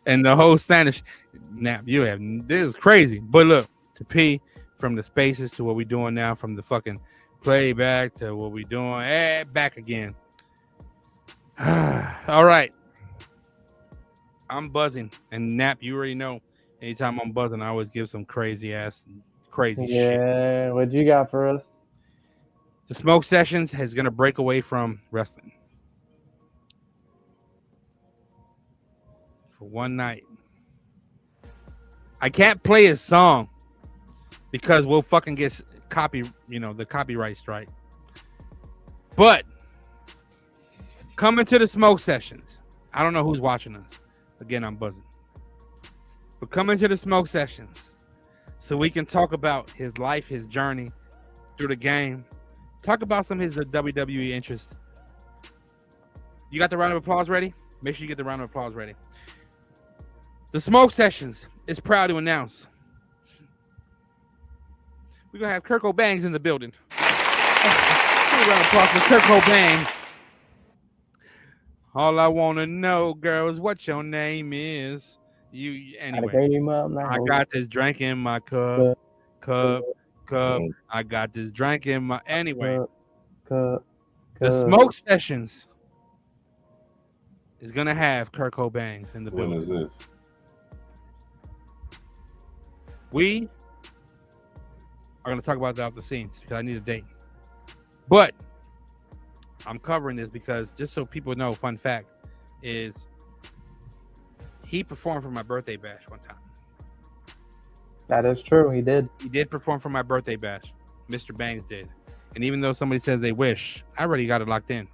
And the whole Spanish Nap, this is crazy. But look, to P, from the Spaces to what we're doing now, from the fucking playback to what we're doing, back again. All right. I'm buzzing. And Nap, you already know, anytime I'm buzzing, I always give some crazy shit. Yeah, what you got for us? The Smoke Sessions is going to break away from wrestling for one night. I can't play his song because we'll fucking get the copyright strike. But coming to the Smoke Sessions, I don't know who's watching us. Again, I'm buzzing. But coming to the Smoke Sessions so we can talk about his life, his journey through the game. Talk about some of his WWE interests. You got the round of applause ready? Make sure you get the round of applause ready. The Smoke Sessions is proud to announce we're going to have Kurt Cobain's in the building. Round of applause for Kurt Cobain. All I want to know, girls, what your name is. Anyway, I got this drink in my cup. I got this drink in my the Smoke Sessions is gonna have Kurt Cobain's in the building. When is this? We are gonna talk about that off the scenes because I need a date. But I'm covering this because just so people know, fun fact is he performed for my birthday bash one time. That is true. He did. He did perform for my birthday bash. Mr. Bangs did. And even though somebody says they wish, I already got it locked in.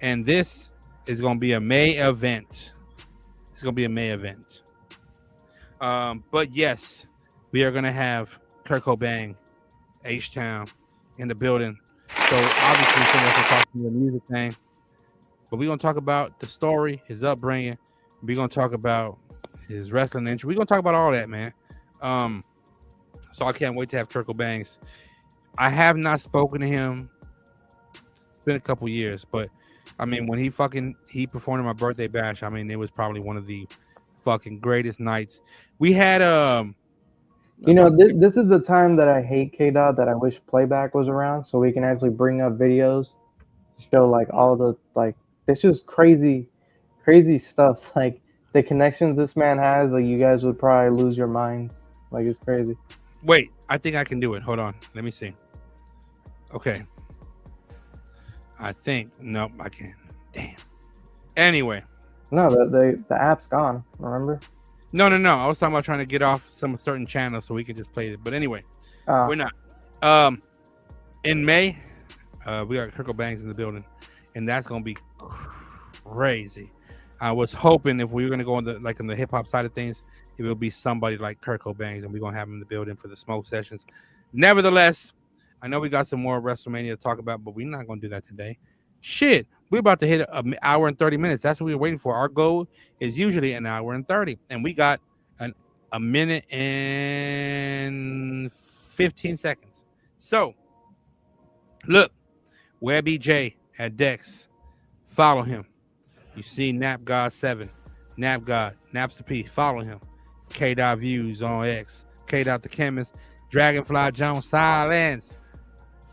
And this is going to be a May event. It's going to be a May event. But yes, we are going to have Kurt Cobain, H-Town, in the building. So obviously, someone can talk to the music thing. But we're going to talk about the story, his upbringing. We're going to talk about his wrestling entry. We're going to talk about all that, man. So I can't wait to have Kurt Cobain. I have not spoken to him. It's been a couple years, but I mean, when he performed at my birthday bash, I mean, it was probably one of the fucking greatest nights. We had this is the time that I hate K-Dot, that I wish playback was around so we can actually bring up videos, show like all the it's just crazy stuff. Like the connections this man has, like you guys would probably lose your minds. Like it's crazy. Wait, I think I can do it. Hold on. Let me see. Okay. Nope, I can't. Damn. Anyway. No, the app's gone, remember? No. I was talking about trying to get off some certain channels so we can just play it. But anyway, we're not. In May, we got Kurt Cobain in the building, and that's gonna be crazy. I was hoping if we were gonna go on the hip hop side of things, it will be somebody like Kurt Cobain, and we're gonna have him in the building for the Smoke Sessions. Nevertheless, I know we got some more WrestleMania to talk about, but we're not gonna do that today. Shit, we're about to hit an hour and 30 minutes. That's what we were waiting for. Our goal is usually an hour and 30, and we got a minute and 15 seconds. So, look, Webby J at Dex, follow him. You see Nap God 7, Nap God, Naps the P, follow him. K. Views on X, K. The Chemist, Dragonfly Jones Silence,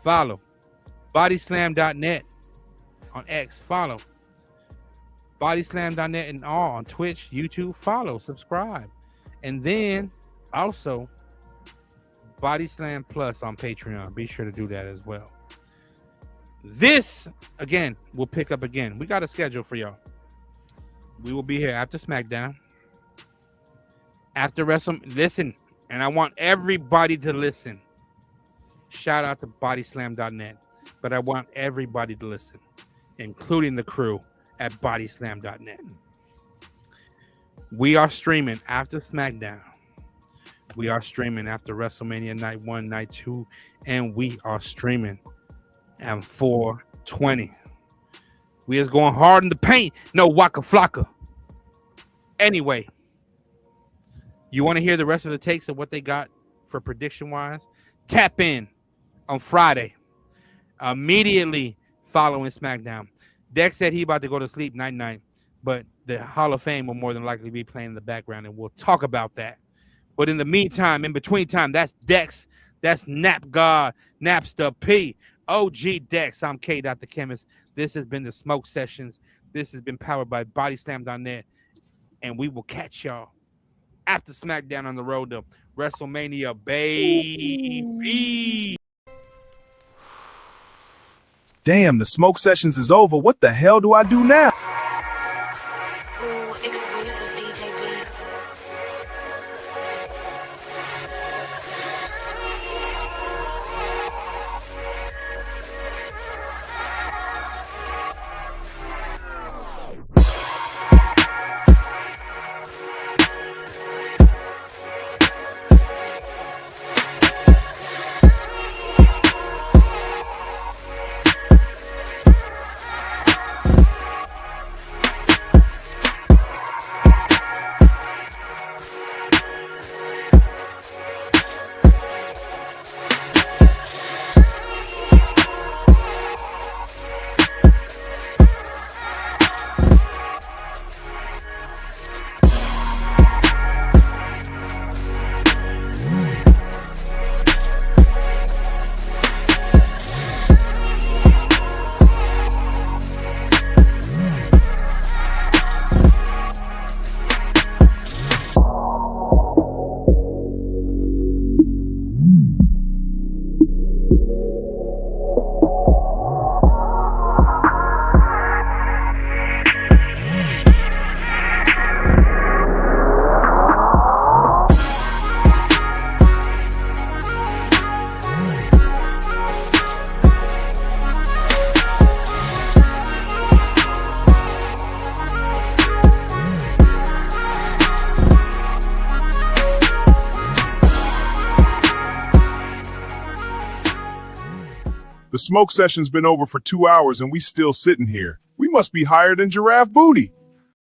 follow. Bodyslam.net on X, follow. Bodyslam.net and all on Twitch, YouTube, follow, subscribe. And then also Bodyslam Plus on Patreon. Be sure to do that as well. This, again, will pick up again. We got a schedule for y'all. We will be here after SmackDown. After WrestleMania. Listen, and I want everybody to listen. shout out to bodyslam.net. But I want everybody to listen, including the crew at bodyslam.net. We are streaming after SmackDown. We are streaming after WrestleMania Night 1, Night 2, and we are streaming at 420. We is going hard in the paint. No waka flocka. Anyway, you want to hear the rest of the takes of what they got for prediction-wise? Tap in on Friday, immediately following SmackDown. Dex said he about to go to sleep night-night, but the Hall of Fame will more than likely be playing in the background, and we'll talk about that. But in the meantime, in between time, that's Dex, that's Nap God, Napster P, OG Dex. I'm K. Dr. Chemist. This has been the Smoke Sessions. This has been powered by bodyslam.net, and we will catch y'all after SmackDown on the road to WrestleMania, baby. Damn, the smoke sessions is over. What the hell do I do now? Ooh, exclusive DJ beats. The smoke session's been over for 2 hours and we still sitting here. We must be higher than Giraffe Booty.